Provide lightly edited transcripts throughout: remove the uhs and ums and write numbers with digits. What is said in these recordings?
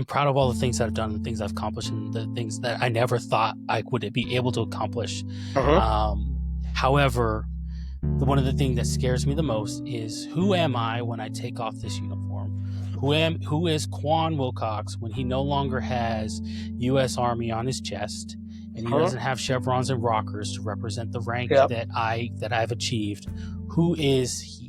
I'm proud of all the things that I've done, the things I've accomplished, and the things that I never thought I would be able to accomplish. However, one of the things that scares me the most is, who am I when I take off this uniform? Who is Queon Wilcox when he no longer has U.S. Army on his chest, and he doesn't have chevrons and rockers to represent the rank that I've achieved? Who is he?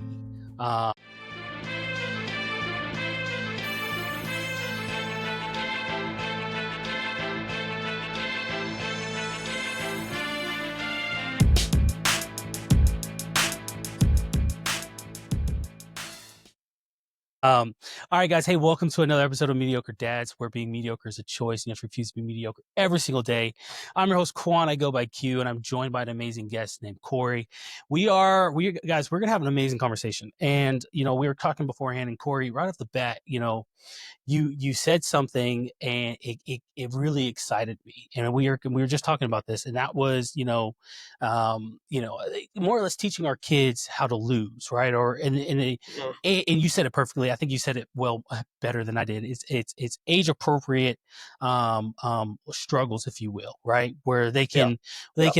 All right, guys. Hey, welcome to another episode of Mediocre Dads, where being mediocre is a choice and you have to refuse to be mediocre every single day. I'm your host, Queon. I go by Q, and I'm joined by an amazing guest named Cory. We're going to have an amazing conversation. And, we were talking beforehand, and Cory, right off the bat, you said something, and it really excited me. And we were just talking about this, and that was, more or less teaching our kids how to lose, right? And you said it perfectly. I think you said it well, better than I did. It's age appropriate struggles, if you will, right? Where they can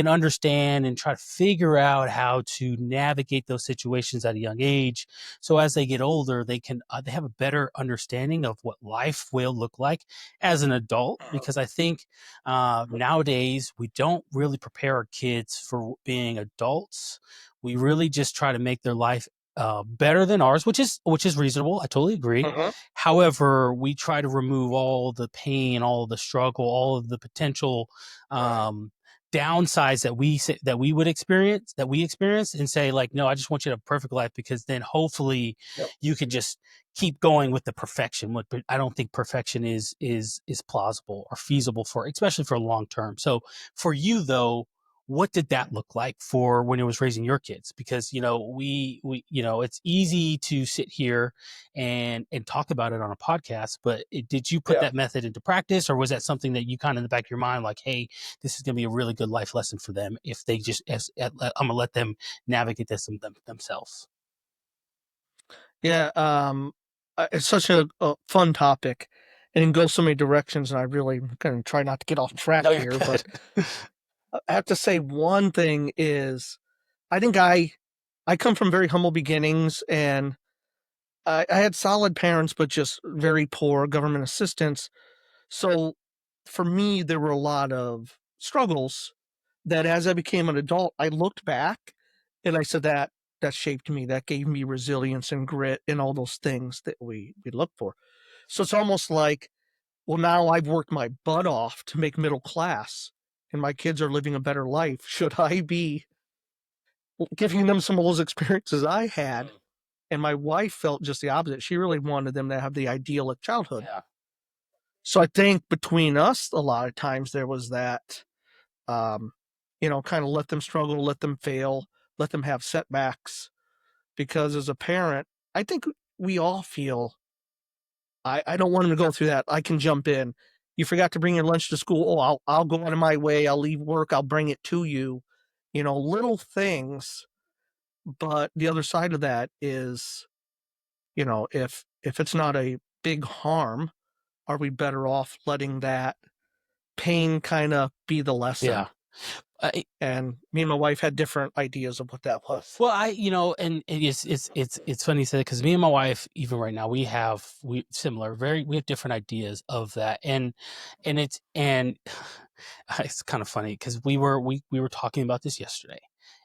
understand and try to figure out how to navigate those situations at a young age. So as they get older, they have a better understanding of what life will look like as an adult. Because I think nowadays we don't really prepare our kids for being adults. We really just try to make their life better than ours, which is reasonable. I totally agree. However, we try to remove all the pain, all of the struggle, all of the potential downsides that we experience, and say, like, no, I just want you to have a perfect life, because then hopefully you can just keep going with the perfection. But I don't think perfection is plausible or feasible especially for long term. So for you though, what did that look like for when it was raising your kids? Because, we it's easy to sit here and talk about it on a podcast, but did you put that method into practice, or was that something that you kind of in the back of your mind, like, hey, this is going to be a really good life lesson for them if they just, I'm going to let them navigate this themselves? Yeah, it's such a fun topic, and it goes so many directions, and I really kind of try not to get off track here, but I have to say one thing is, I think I come from very humble beginnings, and I had solid parents, but just very poor government assistance. So for me, there were a lot of struggles that, as I became an adult, I looked back and I said that shaped me, that gave me resilience and grit and all those things that we look for. So it's almost like, well, now I've worked my butt off to make middle class, and my kids are living a better life. Should I be giving them some of those experiences I had? And my wife felt just the opposite. She really wanted them to have the idyllic childhood. So I think between us, a lot of times there was that, kind of let them struggle, let them fail, let them have setbacks. Because as a parent, I think we all feel, I don't want them to go through that. I can jump in. You forgot to bring your lunch to school. Oh, I'll go out of my way. I'll leave work. I'll bring it to you. Little things. But the other side of that is, if it's not a big harm, are we better off letting that pain kind of be the lesson? Yeah. And me and my wife had different ideas of what that was. Well, and it's funny you say that, because me and my wife, even right now, we have different ideas of that, and it's kind of funny, because we were talking about this yesterday,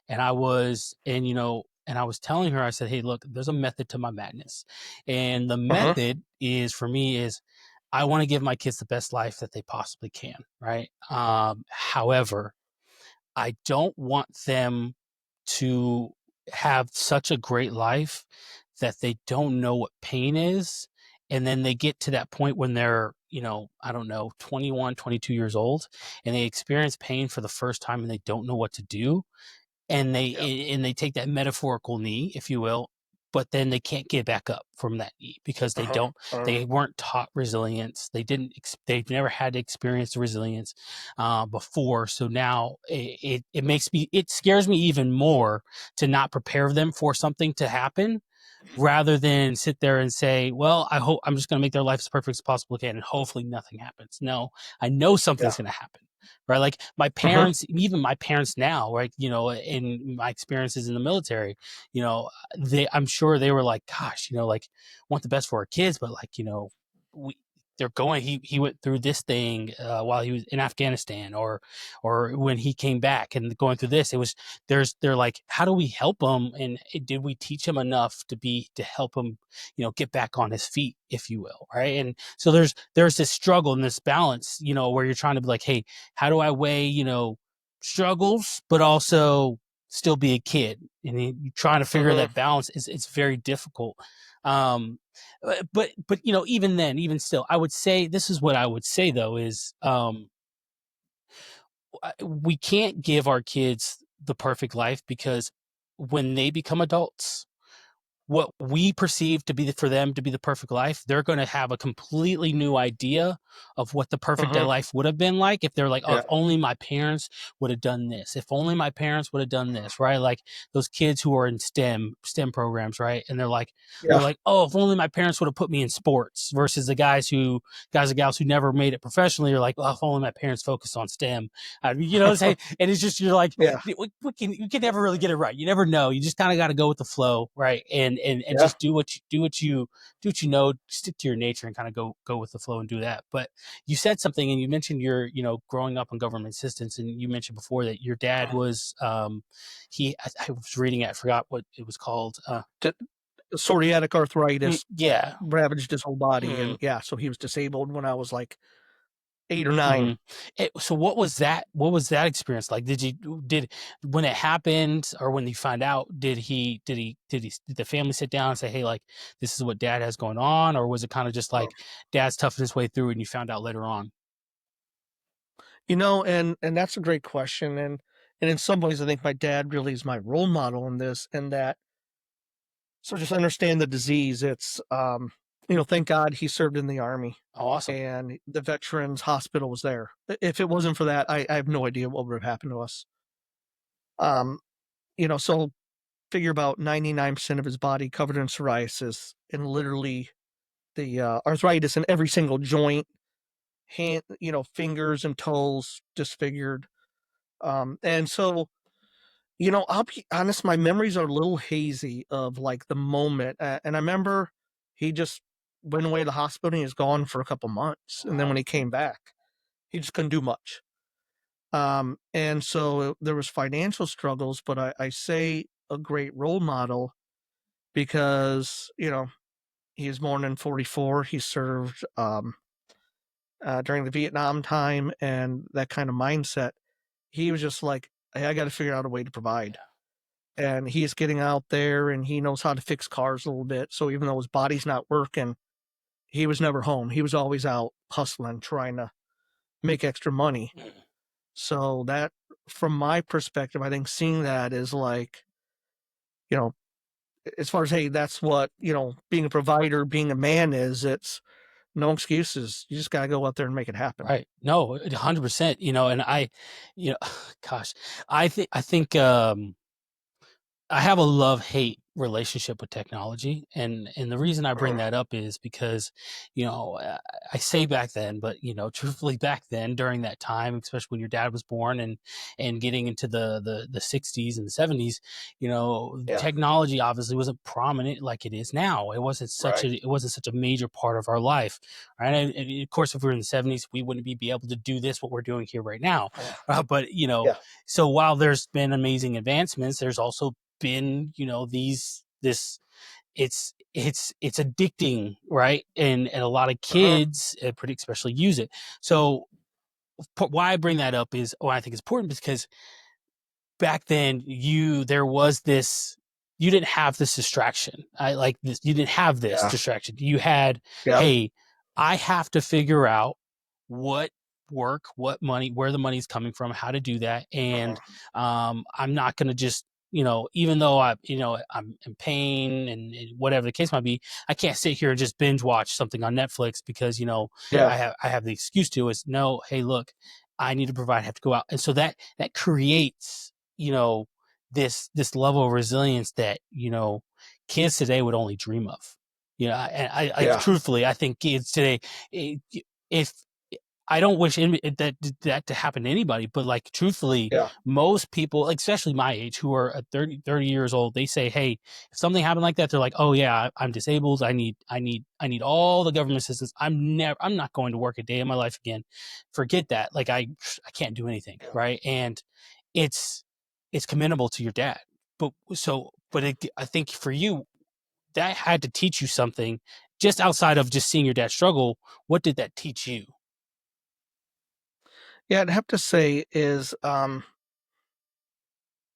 and I was telling her, I said, hey, look, there's a method to my madness, and the method for me is, I want to give my kids the best life that they possibly can, right? However, I don't want them to have such a great life that they don't know what pain is. And then they get to that point when they're, I don't know, 21, 22 years old, and they experience pain for the first time, and they don't know what to do. And they take that metaphorical knee, if you will, but then they can't get back up from that knee, because they weren't taught resilience. They've never had to experience the resilience before. So now it scares me even more to not prepare them for something to happen, rather than sit there and say, well, I hope I'm just going to make their life as perfect as possible again, and hopefully nothing happens. No, I know Yeah. something's going to happen. Right. Like my Mhm. parents, even my parents now, right. In my experiences in the military, I'm sure they were like, gosh, like want the best for our kids, but like, we, he went through this thing while he was in Afghanistan, or when he came back and going through this, they're like, how do we help him, and did we teach him enough to help him get back on his feet, if you will, right? And so there's this struggle and this balance, where you're trying to be like, hey, how do I weigh struggles but also still be a kid, and you trying to figure Mhm. that balance is it's very difficult. um but even then, even still, I would say, this is what I would say though, is we can't give our kids the perfect life, because when they become adults, what we perceive to be for them to be the perfect life, they're going to have a completely new idea of what the perfect Mhm. life would have been like, if they're like, oh, Yeah. if only my parents would have done this, if only my parents would have done this, right? Like those kids who are in STEM programs, right? And they're Yeah. like, oh, if only my parents would have put me in sports, versus the guys and gals who never made it professionally are like, oh, if only my parents focused on STEM. You know what I'm saying? And it's just, you're like, Yeah. you can never really get it right. You never know. You just kind of got to go with the flow, right? And Yeah. just do what you know, stick to your nature, and kind of go with the flow and do that. But you said something, and you mentioned your growing up on government assistance, and you mentioned before that your dad was I was reading it, I forgot what it was called. D Psoriatic arthritis Yeah. ravaged his whole body, Mm-hmm. and yeah, so he was disabled when I was like 8 or 9. Mm-hmm. So what was that? What was that experience like? Did when it happened, or when you find out, did the family sit down and say, hey, like, this is what dad has going on, or was it kind of just like dad's toughing his way through, and you found out later on? And that's a great question, and in some ways, I think my dad really is my role model in this, and that so just understand the disease. Thank God he served in the Army, Oh, awesome. and the Veterans Hospital was there. If it wasn't for that, I have no idea what would have happened to us. Um, so figure about 99% of his body covered in psoriasis, and literally the arthritis in every single joint, hand, fingers and toes disfigured. And so, I'll be honest, my memories are a little hazy of like the moment. And I remember he just went away to the hospital and he was gone for a couple months. And then Wow. when he came back, he just couldn't do much. And so there was financial struggles, but I say a great role model because, he was born in 44. He served during the Vietnam time and that kind of mindset. He was just like, hey, I got to figure out a way to provide. Yeah. And he's getting out there and he knows how to fix cars a little bit. So even though his body's not working, he was never home. He was always out hustling, trying to make extra money. Mm. So that, from my perspective, I think seeing that is like, you know, as far as, hey, that's what, being a provider, being a man is, it's no excuses. You just got to go out there and make it happen. Right. No, 100%. And you know, gosh, I think I have a love-hate relationship with technology, and the reason I bring Mhm. that up is because, I say back then, but truthfully, back then, during that time, especially when your dad was born, and getting into the 60s and the 70s, Yeah. technology obviously wasn't prominent like it is now. Right. It wasn't such a major part of our life, right? And of course, if we were in the 70s, we wouldn't be able to do this what we're doing here right now. Yeah. But Yeah. so while there's been amazing advancements, there's also been these this it's addicting, right? And a lot of Mhm. kids, pretty especially, use it. So why I bring that up is, I think it's important because back then there was this, you didn't have this distraction. I like this, you didn't have this Yeah. distraction. You had, Yeah. hey, I have to figure out what what money, where the money's coming from, how to do that. And Mhm. I'm not going to just, even though I'm in pain, and whatever the case might be, I can't sit here and just binge watch something on Netflix because Yeah. I have the excuse to is, no, hey, look, I need to provide, I have to go out. And so that creates, this level of resilience that kids today would only dream of. You know, and I like Yeah. truthfully, I think kids today, if I don't wish that to happen to anybody, but like truthfully, Yeah. most people, like, especially my age, who are 30 years old, they say, "Hey, if something happened like that, they're like, oh yeah, I'm disabled. I need all the government assistance. I'm not going to work a day in my life again. Forget that. Like I can't do anything, Yeah. right?" And it's it's commendable to your dad, I think for you, that had to teach you something, just outside of just seeing your dad struggle. What did that teach you? Yeah, I'd have to say is,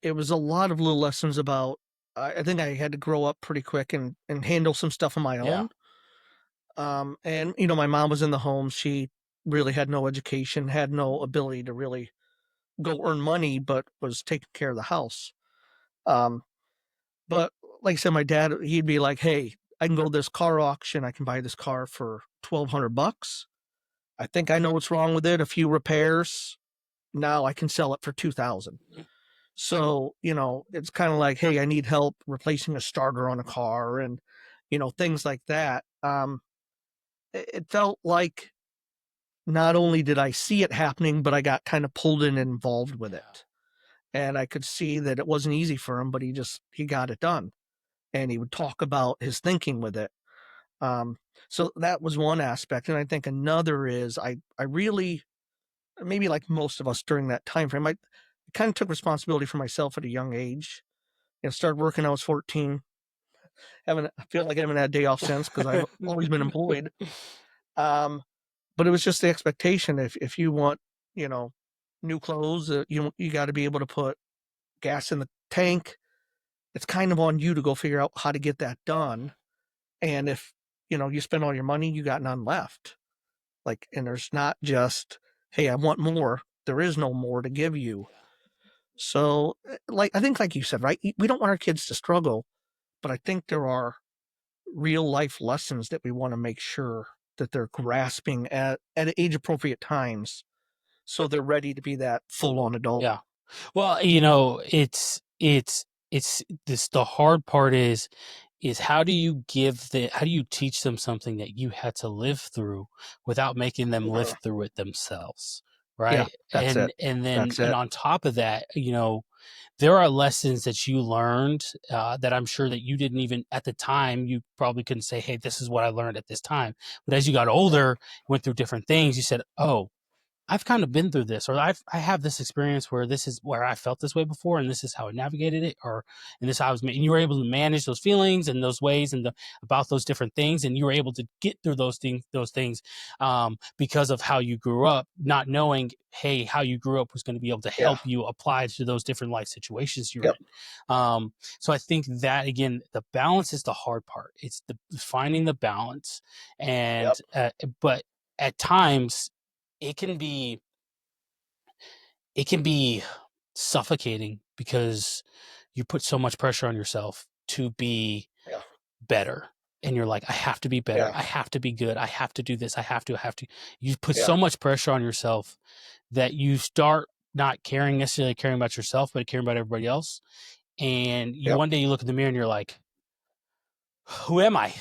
it was a lot of little lessons about I think I had to grow up pretty quick and handle some stuff on my Yeah. own. And, my mom was in the home. She really had no education, had no ability to really go earn money, but was taking care of the house. Um, but like I said, my dad, he'd be like, "Hey, I can go to this car auction. I can buy this car for $1,200. I think I know what's wrong with it. A few repairs. Now I can sell it for 2,000." So, it's kind of like, "Hey, I need help replacing a starter on a car," and, things like that. It felt like not only did I see it happening, but I got kind of pulled in and involved with Yeah. it. And I could see that it wasn't easy for him, but he got it done. And he would talk about his thinking with it. Um, so that was one aspect. And I think another is I really, maybe like most of us during that time frame, I kind of took responsibility for myself at a young age and started working. I was 14. I feel like I haven't had a day off since because I've always been employed. Um, but it was just the expectation. If you want, you know, new clothes, you got to be able to put gas in the tank. It's kind of on you to go figure out how to get that done. And if you spend all your money, you got none left. Like, and there's not just, "Hey, I want more." There is no more to give you. So, like, I think, like you said, right? We don't want our kids to struggle, but I think there are real life lessons that we want to make sure that they're grasping at age appropriate times, so they're ready to be that full on adult. Yeah. Well, it's this, the hard part is how do you teach them something that you had to live through without making them live Mhm. through it themselves, Yeah, right? that's it. Then That's and it. on top of that, there are lessons that you learned, that I'm sure that you didn't even at the time, you probably couldn't say, "Hey, this is what I learned at this time." But as you got Yeah. older, went through different things, you said, "Oh, I've kind of been through this, or I have this experience where this is where I felt this way before, and this is how I navigated it, or and this is how I was." And you were able to manage those feelings and those ways and about those different things, and you were able to get through those things, because of how you grew up, not knowing, hey, how you grew up was going to be able to Yeah. help you apply to those different life situations you're Yep. in. So I think that again, the balance is the hard part. It's the finding the balance, and Yep. but at times it can be it can be suffocating because you put so much pressure on yourself to be Yeah. better, and you're like, I have to be better, Yeah. I have to be good, I have to do this, I have to. You put Yeah. so much pressure on yourself that you start not necessarily caring about yourself, but caring about everybody else. And Yep. one day you look in the mirror and you're like, who am I?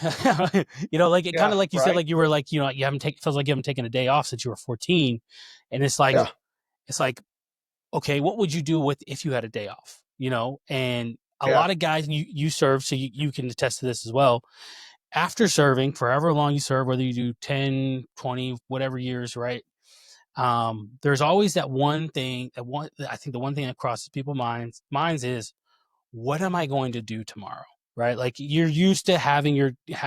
Like it kind Yeah. of like you said, Right. like you were like, you haven't taken, feels like you haven't taken a day off since you were 14. And Yeah. it's like, okay, what would you do with if you had a day off? And a Yeah. lot of guys, you serve, so you can attest to this as well. After serving, for however long you serve, whether you do 10, 20, whatever years, right? There's always that one thing, I think the one thing that crosses people's minds is, what am I going to do tomorrow? Right? Like you're used to have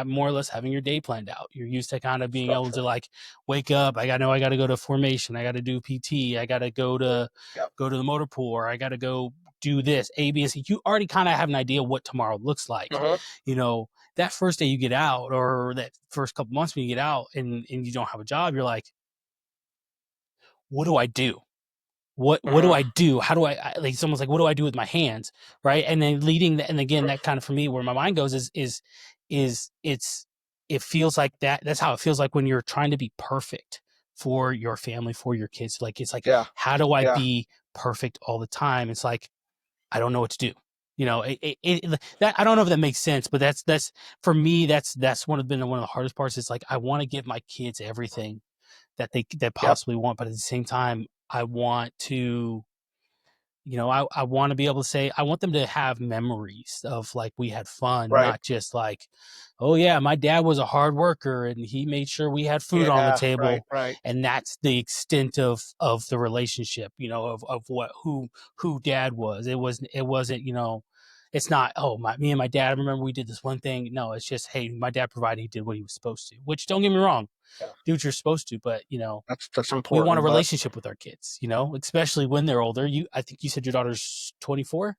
more or less having your day planned out. You're used to kind of being able to Structure. like wake up. I got to go to formation. I got to do PT. I got to Yep. go to the motor pool, or I got to go do this A, B, and C. You already kind of have an idea what tomorrow looks like. Uh-huh. You know, that first day you get out, or that first couple months when you get out and you don't have a job, you're like, what do I do? What do Uh-huh. I do? How do like someone's like, what do I do with my hands? Right. And then and again, that kind of for me, where my mind goes is it feels like that's how it feels like when you're trying to be perfect for your family, for your kids. Like, it's like, Yeah. how do I Yeah. be perfect all the time? It's like, I don't know what to do. that I don't know if that makes sense, but that's for me. That's been one of the hardest parts. Is like I want to give my kids everything that Yep. possibly want, but at the same time, I want to I want to be able to say I want them to have memories of like we had fun, Right. not just like, oh yeah, my dad was a hard worker and he made sure we had food on the Yeah. Right. table, Right. and that's the extent of the relationship, of what who dad was. It wasn't it's not, oh, me and my dad, I remember we did this one thing. No, it's just, hey, my dad provided, he did what he was supposed to. Which, don't get me wrong, Yeah. do what you're supposed to, but That's we want a important. But relationship with our kids, especially when they're older. I think you said your daughter's 24. Yeah,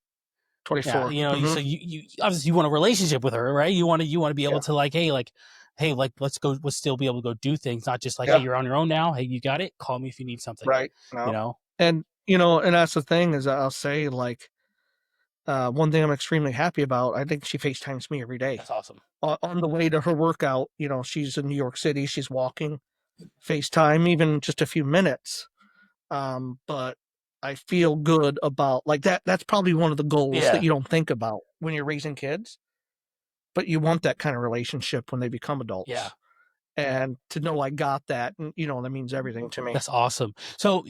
24. so you obviously you want a relationship with her, right? You want to be able Yeah. to like, hey, like let's still be able to go do things, not just like, hey, Yeah. you're on your own now. Hey, you got it. Call me if you need something. Right. You No. know, And and that's the thing is I'll say like one thing I'm extremely happy about. I think she FaceTimes me every day that's awesome. on the way to her workout. She's in New York City. She's walking. FaceTime even just a few minutes. But I feel good about like that. That's probably one of the goals that Yeah, you don't think about when you're raising kids, but you want that kind of relationship when they become yeah. adults. And to know I got that, and that means everything to me. That's awesome. So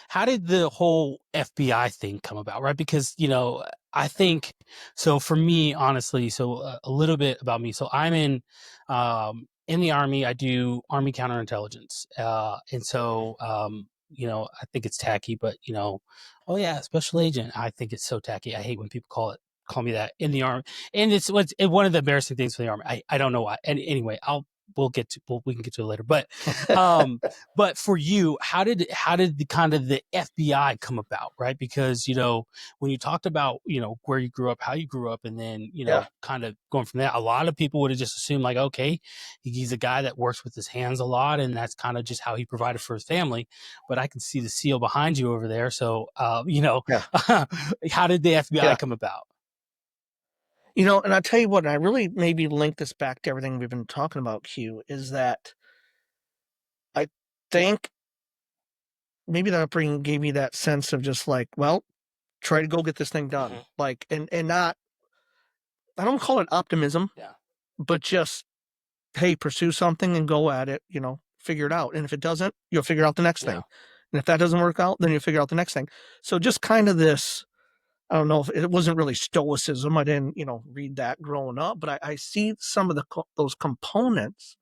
how did the whole FBI thing come about, right? Because, I think, so for me, honestly, so a little bit about me. So I'm in the Army. I do Army counterintelligence. And so, I think it's tacky, but, oh yeah, special agent. I think it's so tacky. I hate when people call me that in the Army. And it's one of the embarrassing things for the Army. I don't know why. And anyway, we can get to it later. But for you, how did the kind of the FBI come about, right? Because when you talked about where you grew up, how you grew up, and then Yeah, kind of going from there, a lot of people would have just assumed like, okay, he's a guy that works with his hands a lot, and that's kind of just how he provided for his family. But I can see the seal behind you over there, so yeah, how did the FBI yeah. come about? And I tell you what, and I really maybe link this back to everything we've been talking about, Q, is that I think maybe that upbringing gave me that sense of just like, well, try to go get this thing done. Hmm. Like, and not, I don't call it optimism, Yeah, but just, hey, pursue something and go at it, figure it out. And if it doesn't, you'll figure out the next yeah, thing. And if that doesn't work out, then you'll figure out the next thing. So just kind of this, I don't know if it wasn't really stoicism. I didn't, read that growing up, but I see some of those components.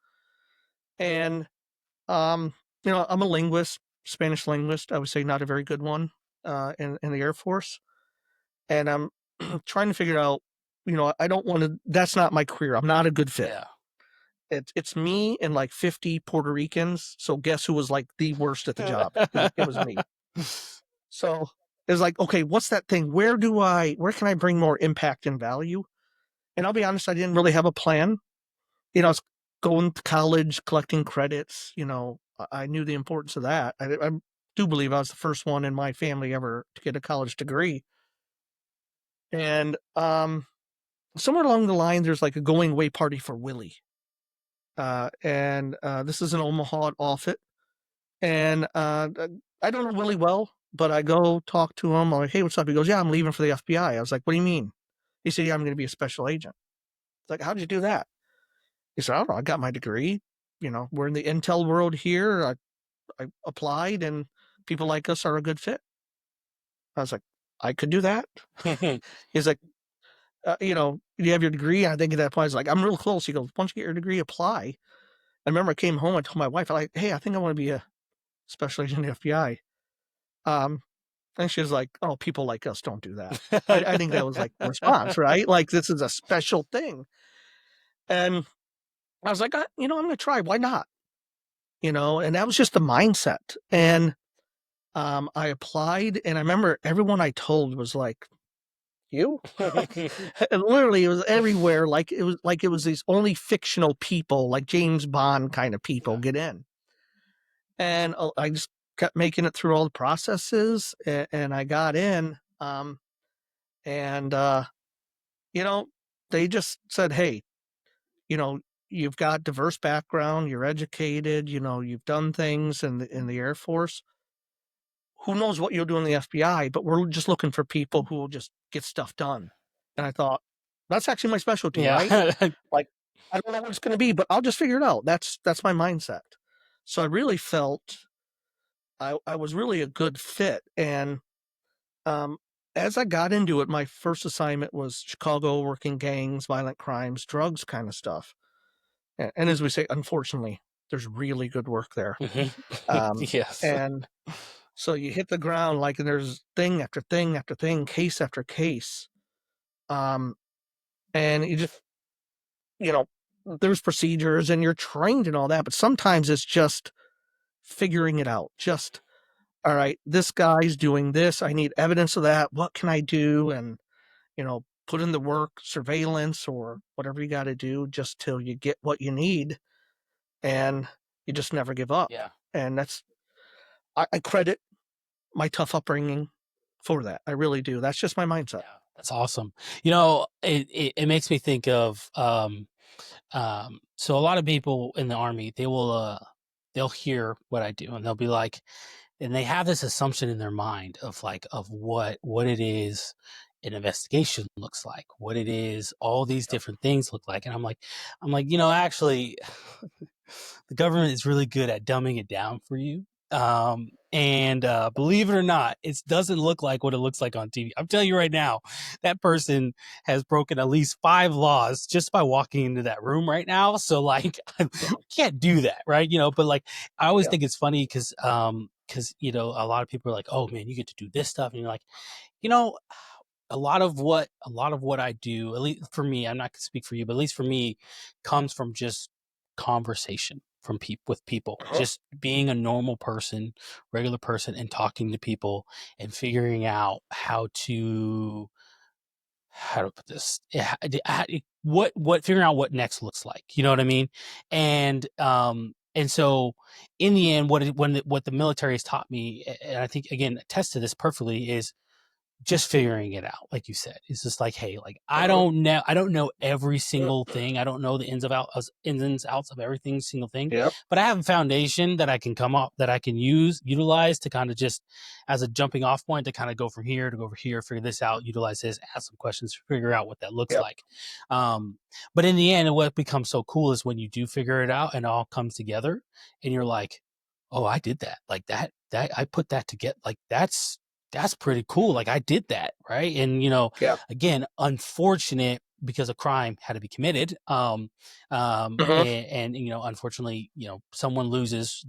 And, um, I'm a linguist, Spanish linguist. I would say not a very good one in the Air Force. And I'm trying to figure out, I don't want to, that's not my career. I'm not a good fit. yeah. It's me and like 50 Puerto Ricans. So guess who was like the worst at the job? It was me. So it was like, okay, what's that thing? Where can I bring more impact and value? And I'll be honest, I didn't really have a plan. I was going to college, collecting credits. I knew the importance of that. I do believe I was the first one in my family ever to get a college degree. And somewhere along the line, there's like a going away party for Willie. And this is in Omaha at Offutt. And I don't know Willie well, but I go talk to him. I'm like, hey, what's up? He goes, yeah, I'm leaving for the FBI. I was like, what do you mean? He said, yeah, I'm going to be a special agent. It's like, how'd you do that? He said, I don't know. I got my degree. We're in the intel world here. I applied and people like us are a good fit. I was like, I could do that. He's like, you have your degree. I think at that point, I was like, I'm real close. He goes, once you get your degree, apply. I remember I came home. I told my wife, I'm like, hey, I think I want to be a special agent in the FBI. Um, and she was like, oh, people like us don't do that. I think that was like the response, right? Like, this is a special thing. And I was like, I'm going to try. Why not? And that was just the mindset. And I applied, and I remember everyone I told was like, you? And literally, it was everywhere. Like it was these only fictional people, like James Bond kind of people, Yeah. get in. And I just kept making it through all the processes, and I got in. And they just said, hey, you know, you've got diverse background, you're educated, you've done things in the Air Force. who knows what you'll do in the FBI, but we're just looking for people who will just get stuff done. And I thought, that's actually my specialty, right? Yeah. Like, I don't know what it's going to be, but I'll just figure it out. That's my mindset. So I really felt I was really a good fit. And um, as I got into it, my first assignment was Chicago, working gangs, violent crimes, drugs kind of stuff. And as we say, unfortunately, there's really good work there. Mhm. Yes. And so you hit the ground like there's thing after thing after thing, case after case. Um, and you just, you know, there's procedures and you're trained and all that, but sometimes it's just figuring it out. Just, all right, this guy's doing this. I need evidence of that. What can I do? And, put in the work, surveillance or whatever you got to do just till you get what you need. And you just never give up. Yeah. And I credit my tough upbringing for that. I really do. That's just my mindset. Yeah. That's awesome. It makes me think of, so a lot of people in the Army, they'll hear what I do and they'll be like, and they have this assumption in their mind of like, of what it is an investigation looks like, what it is, all these different things look like. And I'm like, actually, the government is really good at dumbing it down for you. And believe it or not, it doesn't look like what it looks like on TV. I'm telling you right now, that person has broken at least 5 laws just by walking into that room right now. So like, I can't do that, right? But like, I always Yeah. think it's funny because a lot of people are like, oh man, you get to do this stuff, and you're like, you know, a lot of what I do, at least for me, I'm not gonna speak for you, but at least for me, comes from just conversation from with people, Uh-huh. just being a normal person, regular person, and talking to people and figuring out how to put this, what figuring out what next looks like. You know what I mean? And so in the end, what the military has taught me, and I think again attest to this perfectly, is just figuring it out. Like you said, it's just like, hey, like Uh-huh. I don't know every single thing. I don't know the ins and outs of every single thing, Yep. but I have a foundation that I can that I can utilize to kind of just as a jumping off point to kind of go from here to go over here, figure this out, utilize this, ask some questions, figure out what that looks Yep. like. But in the end, what becomes so cool is when you do figure it out and it all comes together and you're like, oh, I did that. Like that I put that together. Like that's pretty cool. Like I did that, right? And Yeah. again, unfortunate because a crime had to be committed. Uh-huh. And unfortunately, someone loses.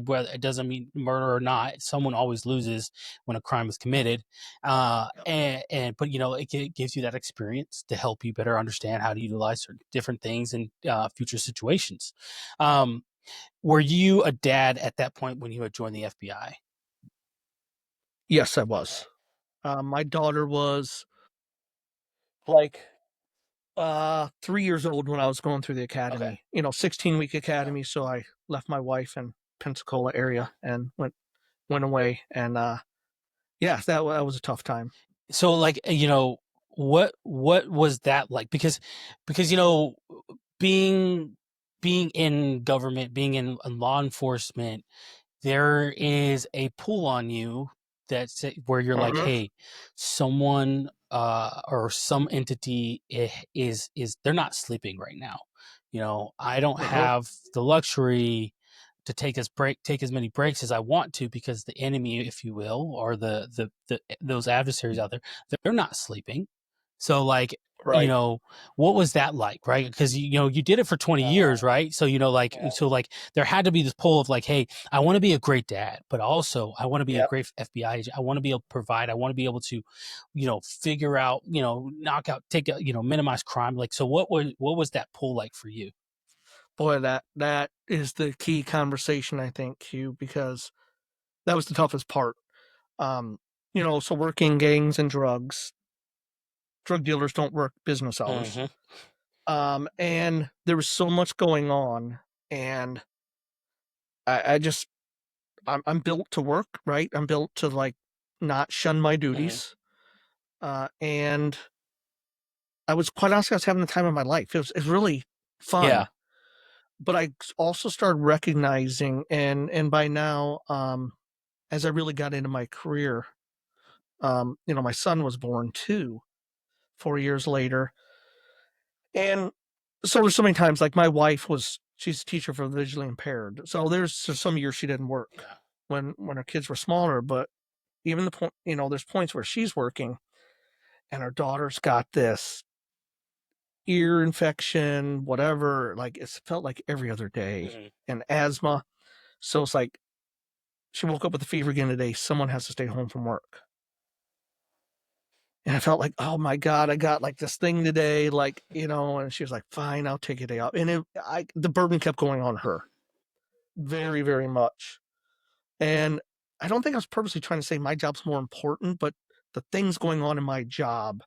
Whether it doesn't mean murder or not, someone always loses when a crime is committed. But it gives you that experience to help you better understand how to utilize certain different things in future situations. Were you a dad at that point when you had joined the FBI? Yes, I Okay. was. My daughter was like 3 years old when I was going through the Okay. academy, 16-week Yeah. academy. So I left my wife in Pensacola area and went away. And yeah, that was a tough time. So like, what was that like? Because being being in government, being in law enforcement, there is a pull on you where you're like, Uh-huh. hey, someone or some entity is they're not sleeping right now. I don't Uh-huh. have the luxury to take as many breaks as I want to because the enemy, if you will, or the those adversaries out there, they're not sleeping. So like, Right. what was that like, right? Because you did it for 20 Uh, years, right? So yeah. so like there had to be this pull of like, hey, I want to be a great dad, but also I want to be a Yep. great FBI agent. I want to be able to provide. I want to be able to, figure out, knock out, minimize crime. Like, so what was that pull like for you? Boy, that is the key conversation, I think, Hugh, because that was the toughest part. Um, so working gangs and drug dealers don't work business hours. Hmm. And there was so much going on, and I just I'm built to work, right? I'm built to like not shun my Hmm. duties. And I was quite honestly, I was having the time of my life. It was really Yeah. fun. But I also started recognizing, and by now, as I really got into my career, my son was born too, 4 years later. And so there's so many times, like my wife she's a teacher for the visually impaired. So there's some years she didn't work Yeah. when her kids were smaller, but even the point, there's points where she's working and her daughter's got this ear infection, whatever, like it's felt like every other day, Mhm. and asthma. So it's like she woke up with a fever again today. Someone has to stay home from work. And I felt like, oh my God, I got like this thing today, like, and she was like, fine, I'll take a day off. And the burden kept going on her very, very much. And I don't think I was purposely trying to say my job's more important, but the things going on in my job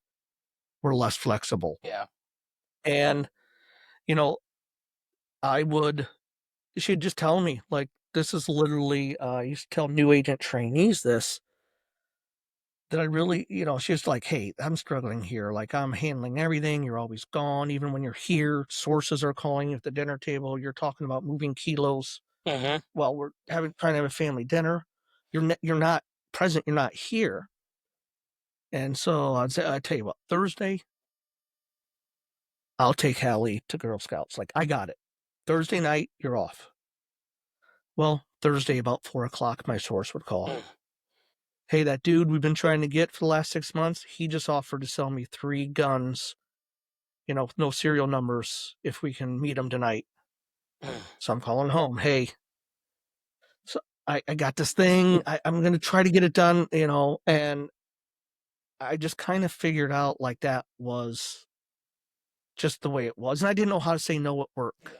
were less flexible. Yeah. And, you know, I would, she'd just tell me, like, this is literally, I used to tell new agent trainees this, that I really, she was like, hey, I'm struggling here. Like, I'm handling everything. You're always gone. Even when you're here, sources are calling you at the dinner table. You're talking about moving kilos. Hmm. Well, we're trying to have a family dinner. You're not present. You're not here. And so I tell you what, Thursday, I'll take Hallie to Girl Scouts. Like, I got it. Thursday night, you're off. Well, Thursday about 4 o'clock, my source would call. Hey, that dude we've been trying to get for the last 6 months, he just offered to sell me 3 guns, with no serial numbers if we can meet him tonight. So I'm calling home. Hey, so I got this thing. I'm going to try to get it done, and I just kind of figured out like that was just the way it was. And I didn't know how to say no at work.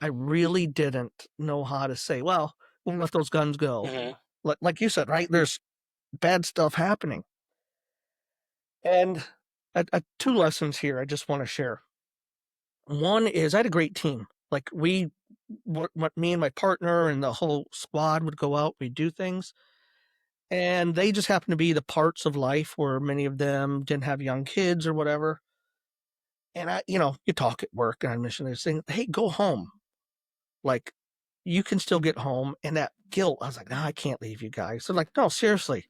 I really didn't know how to say, well, we'll let those guns go. Hmm. Like you said, right? There's bad stuff happening. And 2 lessons here I just want to share. One is I had a great team. Like me and my partner and the whole squad would go out, we'd do things. And they just happened to be the parts of life where many of them didn't have young kids or whatever. And you talk at work and I mentioned this thing, hey, go home. Like, you can still get home. And that guilt, I was like, no, I can't leave you guys. So like, no, seriously,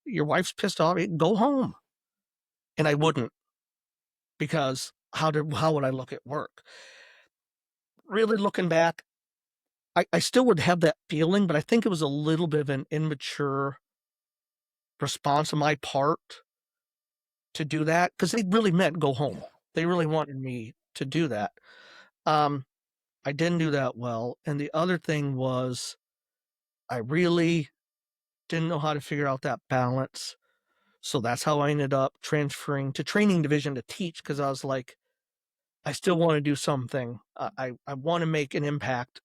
your wife's pissed off. Go home. And I wouldn't, because how would I look at work? Really looking back, I still would have that feeling, but I think it was a little bit of an immature response on my part to do that, because they really meant go home. They really wanted me to do that. Um, I didn't do that well. And the other thing was I really didn't know how to figure out that balance. So that's how I ended up transferring to training division to teach, because I was like, I still want to do something. I want to make an impact,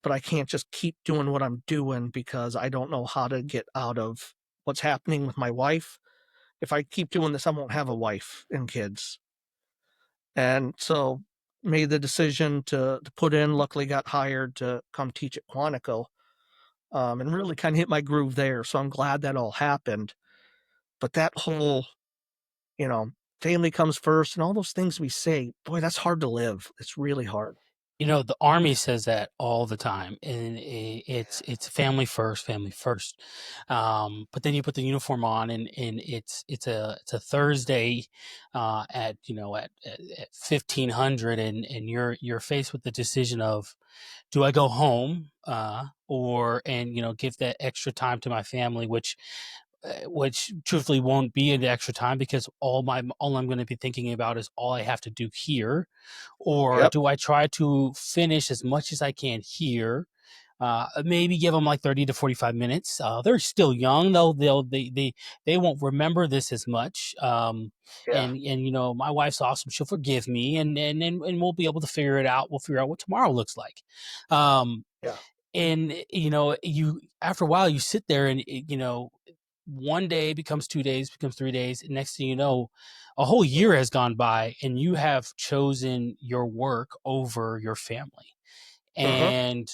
but I can't just keep doing what I'm doing because I don't know how to get out of what's happening with my wife. If I keep doing this, I won't have a wife and kids. And so made the decision to put in, luckily got hired to come teach at Quantico, and really kind of hit my groove there. So I'm glad that all happened. But that whole, you know, family comes first and all those things we say, boy, that's hard to live. It's really hard. The Army says that all the time, and it's family first, family first. But then you put the uniform on, and it's a Thursday, at 1500, and you're faced with the decision of, do I go home, or and give that extra time to my family, which truthfully won't be an extra time, because all I'm going to be thinking about is all I have to do here, or Yep. do I try to finish as much as I can here? Maybe give them like 30 to 45 minutes. They're still young, though. They won't remember this as much. Yeah. And my wife's awesome. She'll forgive me, and we'll be able to figure it out. We'll figure out what tomorrow looks like. Yeah. And you after a while you sit there, and one day becomes 2 days, becomes 3 days, and next thing you know, a whole year has gone by, and you have chosen your work over your family. Uh-huh. And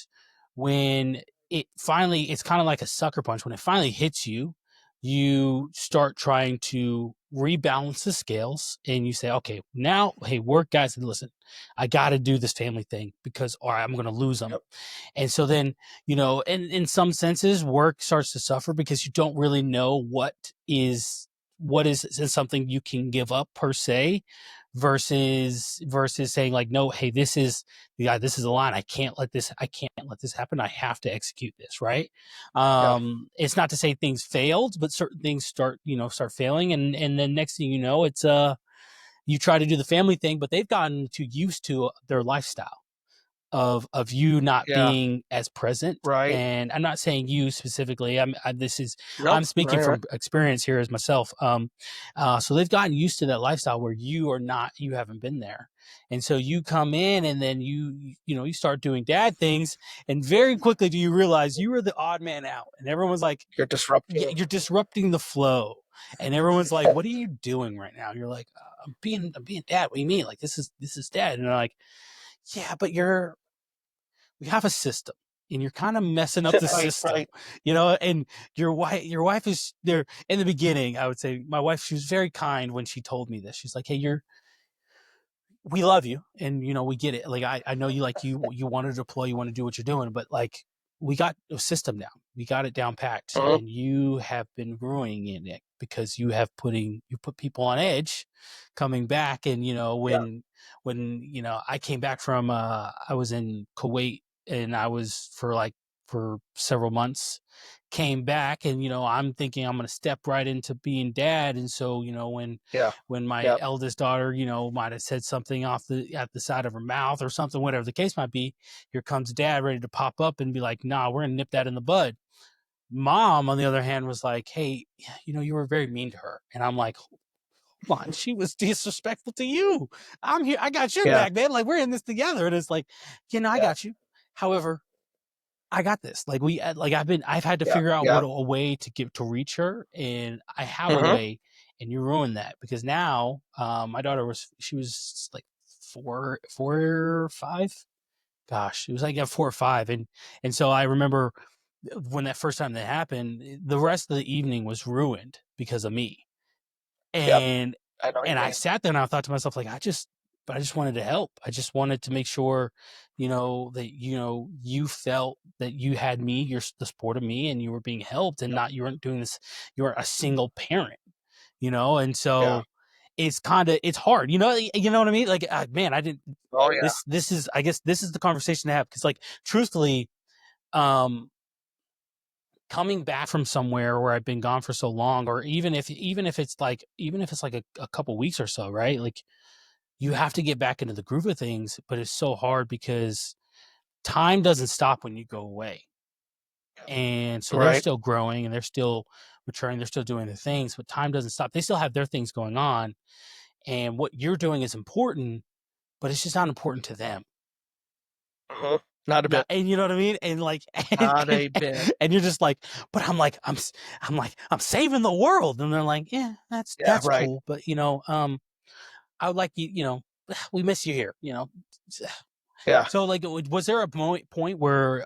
when it's kind of like a sucker punch. When it finally hits you, you start trying to rebalance the scales and you say, okay, now, hey, work guys, listen, I got to do this family thing because, or I'm going to lose them. Yep. And so then, in some senses, work starts to suffer because you don't really know what is something you can give up per se versus saying like, no, hey, this is a line. I can't let this happen. I have to execute this. Right. Yeah. It's not to say things failed, but certain things start failing. And then next thing you know, it's, you try to do the family thing, but they've gotten too used to their lifestyle of you not Yeah. being as present. Right. And I'm not saying you specifically. I'm Nope. speaking Right. Right. from experience here as myself. So they've gotten used to that lifestyle where you haven't been there. And so you come in and then you start doing dad things, and very quickly do you realize you were the odd man out, and everyone's like, You're yeah, disrupting. you're disrupting the flow. And everyone's like, what are you doing right now? You're like, I'm being dad. What do you mean? Like, this is dad. And they're like, yeah, but we have a system and you're kind of messing up the Right. system, Right. and your wife is there in the beginning. I would say my wife, she was very kind when she told me this. She's like, hey, we love you and we get it. Like, I know you, like, you want to deploy, you want to do what you're doing, but like, we got a system down, we got it down packed, Uh-huh. and you have been ruining it because you put people on edge coming back. And Yeah. when I came back from I was in Kuwait, and I was for several months, came back, and I'm thinking I'm going to step right into being dad. And so Yeah. when my Yeah. eldest daughter, might have said something off at the side of her mouth or something, whatever the case might be, here comes dad ready to pop up and be like, nah, we're gonna nip that in the bud. Mom, on the other hand, was like, hey, you were very mean to her. And I'm like, come on, she was disrespectful to you. I'm here, I got your Yeah. back, man. Like, we're in this together. And it's like, I Yeah. got you. However, I got this. Like, I've had to Yeah. figure out Yeah. a way to reach her, and I have a Uh-huh. way, and you ruined that because now, my daughter she was like 4 or 5. Gosh, it was like, yeah, 4 or 5, and so I remember when that first time that happened, the rest of the evening was ruined because of me. Yep. And I know what you I mean. sat there and I thought to myself, like, I just wanted to help. I just wanted to make sure, that, you felt that you had me, you're the support of me, and you were being helped, and Yep. not, you weren't doing this. You were a single parent, and Yeah. so it's hard, you know what I mean? Like, man, I didn't, Oh yeah. this is, I guess this is the conversation to have. Cause like, truthfully, um, coming back from somewhere where I've been gone for so long, or even if it's like a couple weeks or so, right? Like, you have to get back into the groove of things, but it's so hard because time doesn't stop when you go away. And so they're Right. still growing and they're still maturing, they're still doing their things, but time doesn't stop. They still have their things going on. And what you're doing is important, but it's just not important to them. Uh-huh. Not a Not, bit. and you know what I mean? And like, Not a bit. and you're just like, but I'm like, I'm saving the world. And they're like, yeah, Yeah. that's Right. cool. But I would like you, we miss you here, Yeah. So, like, was there a point where,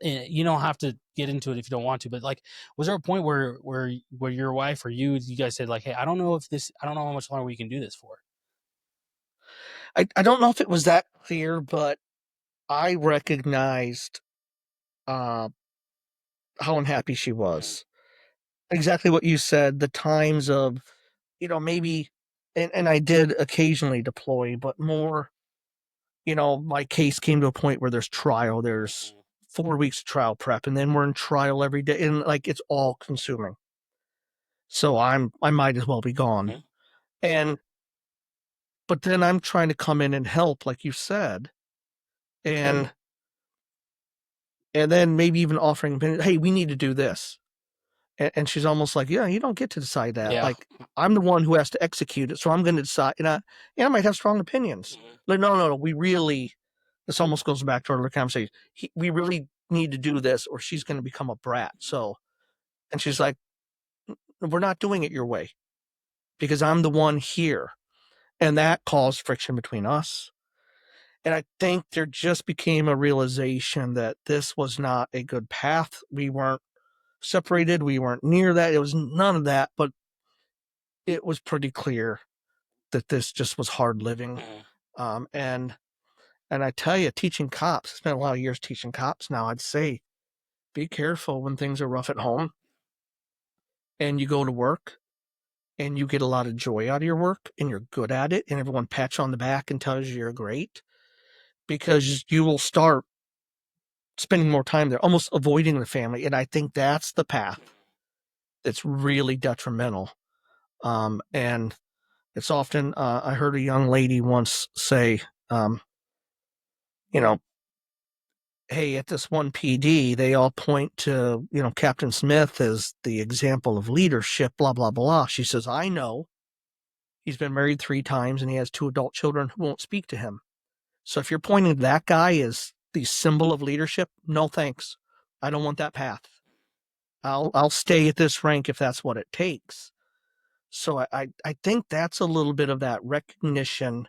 you don't have to get into it if you don't want to, but like, was there a point where your wife or you guys said like, hey, I don't know how much longer we can do this for? I don't know if it was that clear, but I recognized uh, how unhappy she was. Exactly what you said. The times of, maybe, and I did occasionally deploy, but more, my case came to a point where there's trial. There's 4 weeks of trial prep, and then we're in trial every day, and like it's all consuming. So I might as well be gone. Mhm. And but then I'm trying to come in and help, like you said, and then maybe even offering, hey, we need to do this. And she's almost like, yeah, you don't get to decide that. Yeah. Like, I'm the one who has to execute it, so I'm going to decide. And I might have strong opinions. Mhm. Like, no, no, no, we really. This almost goes back to our other conversation. We really need to do this, or she's going to become a brat. So, and she's like, we're not doing it your way because I'm the one here, and that caused friction between us. And I think there just became a realization that this was not a good path. We weren't separated. We weren't near that. It was none of that. But it was pretty clear that this just was hard living. Mhm. Um, and and I tell you, teaching cops, I spent a lot of years teaching cops now. I'd say be careful when things are rough at home and you go to work and you get a lot of joy out of your work and you're good at it and everyone pats you on the back and tells you you're great, because you will start spending more time there, almost avoiding the family. And I think that's the path that's really detrimental. And it's often, I heard a young lady once say, um, you know, hey, at this one PD, they all point to, Captain Smith as the example of leadership, blah, blah, blah. She says, I know he's been married 3 times and he has 2 adult children who won't speak to him. So if you're pointing to that guy as the symbol of leadership, no thanks. I don't want that path. I'll stay at this rank if that's what it takes. So I think that's a little bit of that recognition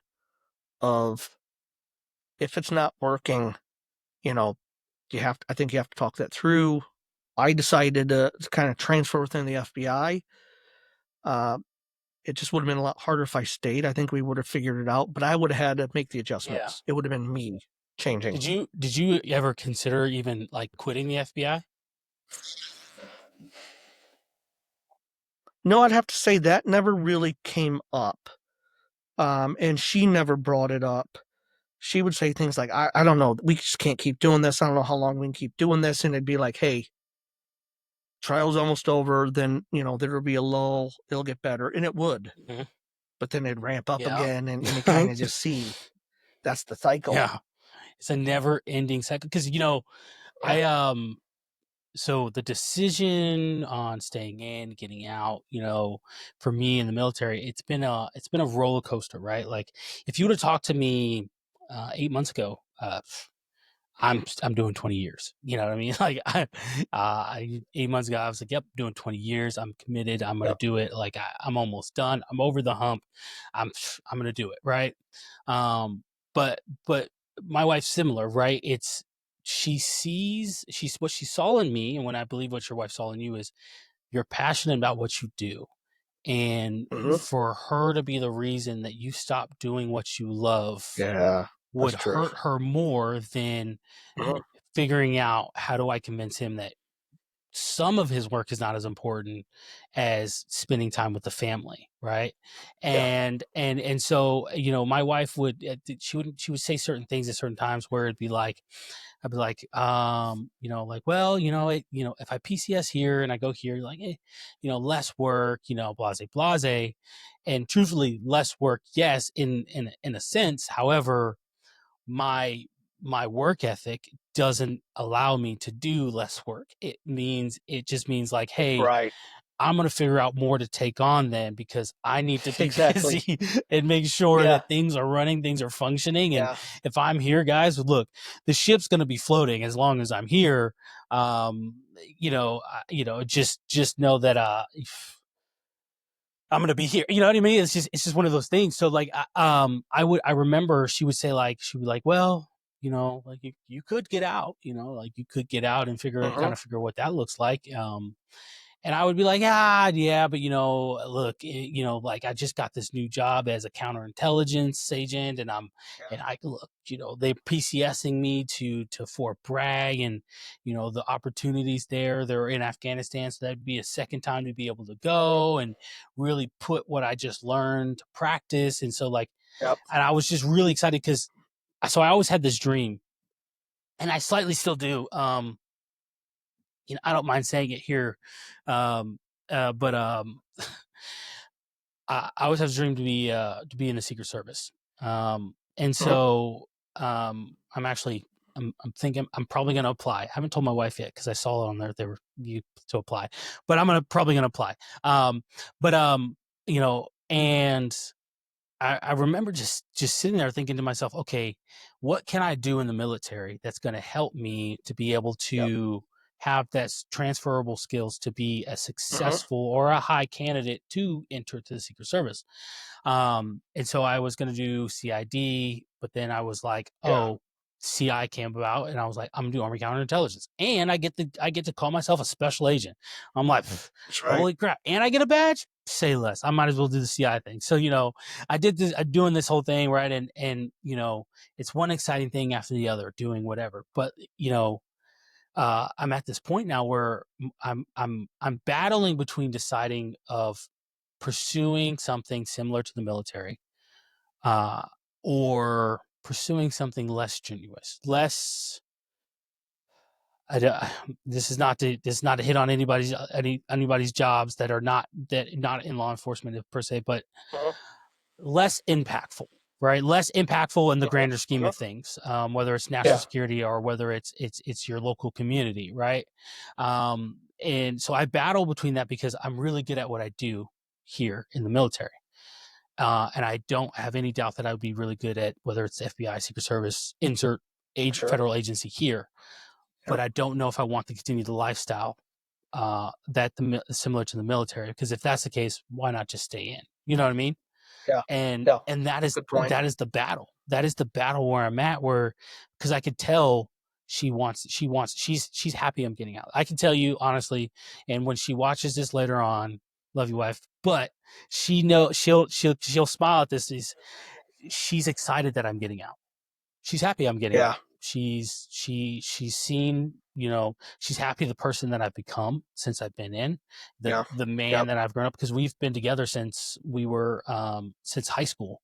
of, if it's not working, you know, I think you have to talk that through. I decided to kind of transfer within the FBI. Uh, it just would have been a lot harder if I stayed. I think we would have figured it out, but I would have had to make the Yeah. adjustments. It would have been me changing. Did you ever consider even like quitting the FBI? No, I'd have to say that never really came up. And she never brought it up. She would say things like, I don't know, we just can't keep doing this. I don't know how long we can keep doing this. And it'd be like, hey, trial's almost over. Then, there'll be a lull. It'll get better. And it would. Mhm. But then it'd ramp up Yeah. again. And you kind of just see that's the cycle. Yeah. It's a never ending cycle. Cause Yeah. I, so the decision on staying in, getting out, for me in the military, it's been a roller coaster, right? Like if you would have talked to me 8 months ago, I'm doing 20 years. You know what I mean? Like 8 months ago, I was like, "Yep, doing 20 years. I'm committed. I'm gonna Yep. do it. Like I'm almost done. I'm over the hump. I'm gonna do it." Right? But my wife's similar, right? She's what she saw in me, and when I believe what your wife saw in you is you're passionate about what you do, and Hmm. for her to be the reason that you stop doing what you love Yeah. would That's true. hurt her more than Hmm. figuring out how do I convince him that some of his work is not as important as spending time with the family, right? Yeah. And so my wife she would say certain things at certain times where it'd be like I'd be like like, well, if I PCS here and I go here, like less work, blase blase. And truthfully, less work, yes, in a sense. However, my my work ethic doesn't allow me to do less work. It just means like, hey, Right. I'm going to figure out more to take on then because I need to be Exactly. busy and make sure Yeah. that things are running, things are functioning. And Yeah. if I'm here, guys, look, the ship's going to be floating as long as I'm here. Just know that I'm gonna be here. You know what I mean? It's just one of those things. So like, I remember she would be like, well, like you could get out, like you could get out and Hmm. kind of figure what that looks like. And I would be like, yeah, but look, like I just got this new job as a counterintelligence agent, and Yeah. and I look, they PCSing me to Fort Bragg, and the opportunities there. They're in Afghanistan, so that'd be a second time to be able to Hmm. go and really put what I just learned to practice. And so like, Yep. and I was just really excited because so I always had this dream, and I slightly still do. I don't mind saying it here, um, but I always have a dream to be in the Secret Service, and Hmm. so I'm thinking I'm probably going to apply. I haven't told my wife yet because I saw it on there. They were you to apply, but I'm probably gonna apply. But and I remember just sitting there thinking to myself, okay, what can I do in the military that's going to help me to be able Yep. to have that transferable skills to be a Hmm. successful or a high candidate to enter to the Secret Service. And so I was going to do CID, but then I was like, Yeah. oh, CI came about, and I was like, I'm gonna do Army counterintelligence, and I get to call myself a special agent. I'm like, That's right. holy crap! And I get a badge. say less. I might as well do the CI thing. So, I did this, I'm doing this whole thing, right? And, it's one exciting thing after the other, doing whatever. But, I'm at this point now where I'm battling between deciding of pursuing something similar to the military, uh, or pursuing something less strenuous, less. This is not to hit on anybody's jobs that are not in law enforcement per se, but Uh-huh. less impactful, right? Less impactful in the Uh-huh. grander scheme Uh-huh. of things, whether it's national Yeah. security or whether it's your local community, right? And so I battle between that because I'm really good at what I do here in the military. And I don't have any doubt that I would be really good at whether it's FBI, Secret Service, insert Sure. federal agency here. But Yep. I don't know if I want to continue the lifestyle similar to the military. Because if that's the case, why not just stay in? You know what I mean? Yeah. and Yeah. and that is Good point. that is the battle where I'm at, where because I could tell she's happy I'm getting out. I can tell you honestly, and when she watches this later on, love you wife, but she'll smile at this. She's excited that I'm getting out. She's happy I'm getting Yeah. out. She's seen, she's happy the person that I've become since I've been in, Yeah. the man Yep. that I've grown up, because we've been together since we were since high school.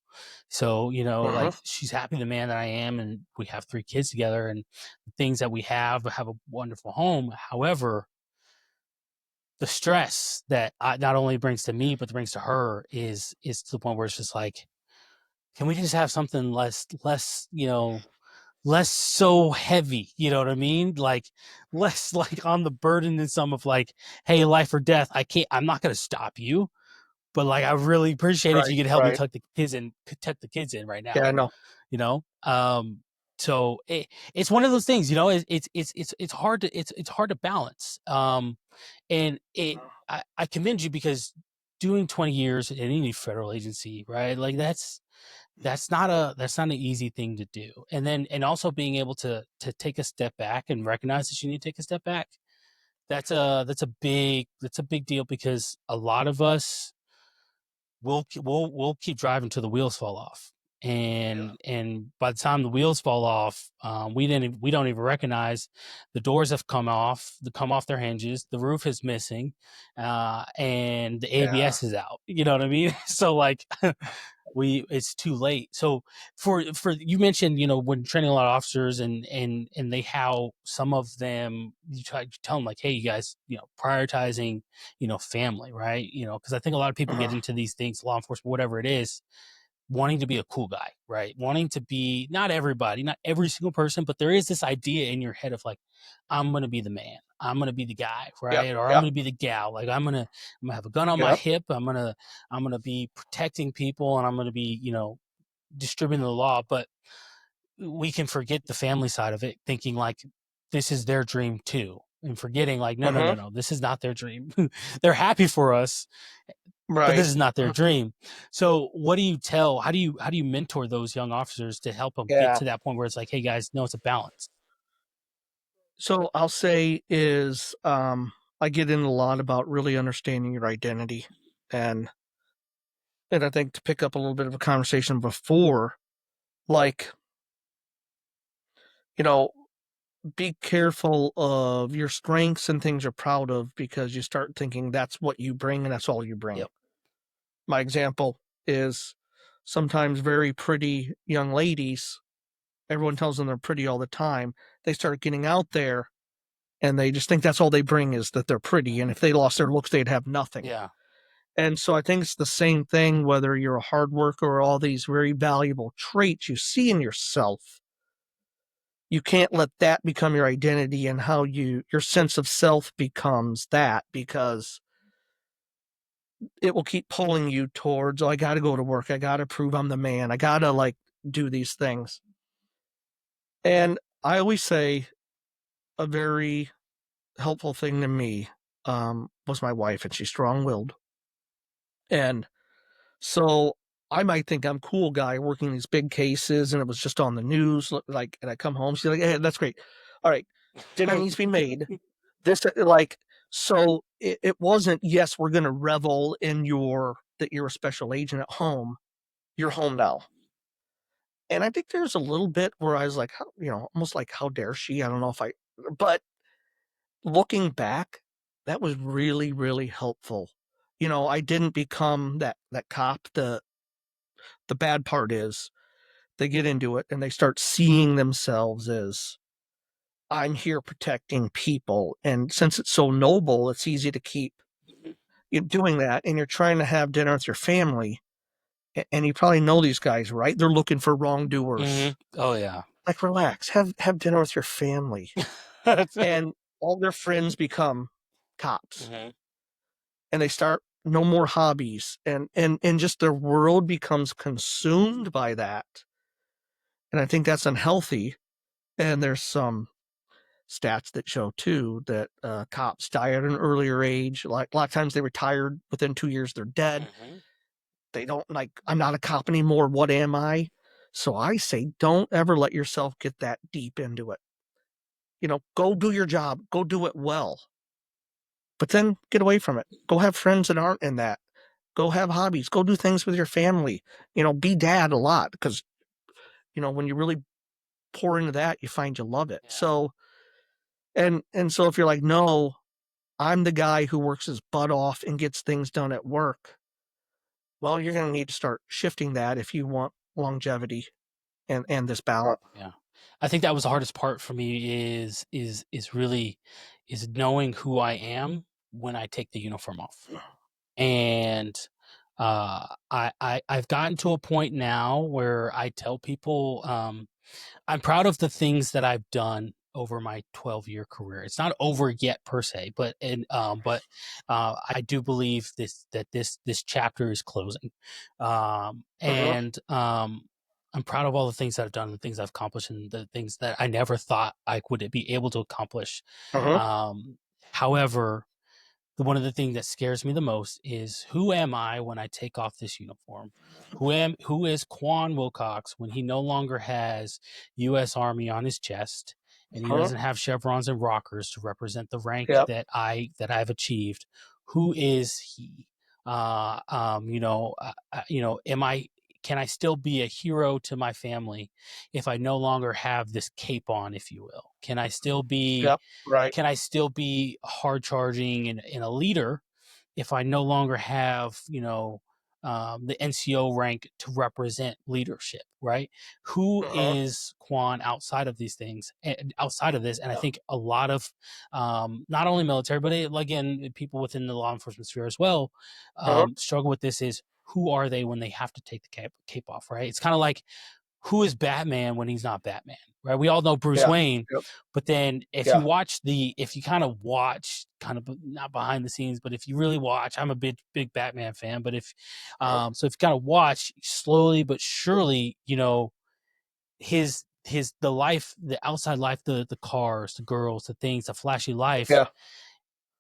So, Uh-huh. like she's happy the man that I am, and we have 3 kids together, and the things that we have a wonderful home. However, the stress that not only brings to me but brings to her is to the point where it's just like, can we just have something less, less so heavy, you know what I mean? Like less like on the burden and some of like, hey, life or death. I'm not gonna stop you, but like I really appreciate it if Right. you could help me Right. tuck the kids in right Yeah, now, I know. you know? So it's one of those things, it's hard to it's hard to balance. And I commend you because doing 20 years in any federal agency, right? Like that's not an easy thing to do. And also being able to take a step back and recognize that you need to take a step back. That's a big deal, because a lot of us we'll keep driving till the wheels fall off. Yeah. And by the time the wheels fall off, we don't even recognize the doors have come off their hinges, the roof is missing, and the Yeah. ABS is out. You know what I mean? So like it's too late. So for you mentioned, when training a lot of officers, and they how some of them, you tell them like, hey, you guys, prioritizing, family, right? Because I think a lot of people get Uh-huh. into these things, law enforcement, whatever it is, wanting to be a cool guy, right? Wanting to be, not everybody, not every single person, but there is this idea in your head of like, I'm going to be the man. I'm going to be the guy, Yep. right? Or I'm Yep. going to be the gal. Like I'm gonna have a gun on my Yep. hip. I'm going to be protecting people, and I'm going to be, distributing the law. But we can forget the family side of it, thinking like this is their dream too. And forgetting like, no, no, no, Uh-huh. no, this is not their dream. They're happy for us, but this Right. is not their Mhm. dream. So what do you how do you mentor those young officers to help them get Yeah. to that point where it's like, hey guys, no, it's a balance. So I'll say is I get in a lot about really understanding your identity. And I think to pick up a little bit of a conversation before, like, you know, be careful of your strengths and things you're proud of, because you start thinking that's what you bring and that's all you bring. Yep. My example is sometimes very pretty young ladies, everyone tells them they're pretty all the time. They start getting out there and they just think that's all they bring is that they're pretty. And if they lost their looks, they'd have nothing. Yeah. And so I think it's the same thing, whether you're a hard worker or all these very valuable traits you see in yourself. You can't let that become your identity and how your sense of self becomes that, because it will keep pulling you towards, oh, I got to go to work. I got to prove I'm the man. I got to like do these things. And I always say a very helpful thing to me was my wife, and she's strong willed. And so I might think I'm cool guy working these big cases, and it was just on the news. Like, and I come home, she's like, "Hey, that's great. All right, dinner needs to be made. This, like, so it wasn't, yes, we're going to revel in that you're a special agent at home. You're home now. And I think there's a little bit where I was like, almost like, how dare she? I don't know but looking back, that was really, really helpful. I didn't become that cop. The bad part is they get into it and they start seeing themselves as, I'm here protecting people. And since it's so noble, it's easy to keep doing that. And you're trying to have dinner with your family. And you probably know these guys, right? They're looking for wrongdoers. Oh yeah. Like, relax, have dinner with your family. And all their friends become cops. And they start no more hobbies. And just their world becomes consumed by that. And I think that's unhealthy. And there's some stats that show too that cops die at an earlier age. Like a lot of times they retired within 2 years, they're dead. They don't like, I'm not a cop anymore. What am I? So I say, don't ever let yourself get that deep into it. Go do your job, go do it well, but then get away from it. Go have friends that aren't in that. Go have hobbies, go do things with your family, be dad a lot because, when you really pour into that, you find you love it. Yeah. So, and so if you're like, no, I'm the guy who works his butt off and gets things done at work. Well, you're going to need to start shifting that if you want longevity and this balance. Yeah. I think that was the hardest part for me is really is knowing who I am when I take the uniform off. And I've gotten to a point now where I tell people I'm proud of the things that I've done over my 12-year career. It's not over yet per se, but I do believe this chapter is closing, and I'm proud of all the things that I've done, the things I've accomplished, and the things that I never thought I would be able to accomplish. However, one of the things that scares me the most is who am I when I take off this uniform? Who is Queon Wilcox when he no longer has U.S. Army on his chest and he doesn't have chevrons and rockers to represent the rank Yep. that I've achieved? Who is he? Am I? Can I still be a hero to my family if I no longer have this cape on, if you will? Can I still be? Yep. Right. Can I still be hard charging and a leader if I no longer have, the NCO rank to represent leadership, right? Who is Queon outside of these things, outside of this? And I think a lot of, not only military, but again, people within the law enforcement sphere as well, struggle with this is who are they when they have to take the cape off, right? It's kind of like, who is Batman when he's not Batman, right? We all know Bruce Wayne, but then if you kind of watch, kind of not behind the scenes, but if you really watch, I'm a big Batman fan, but so if you kind of watch slowly but surely, the life, the outside life, the cars, the girls, the things, the flashy life,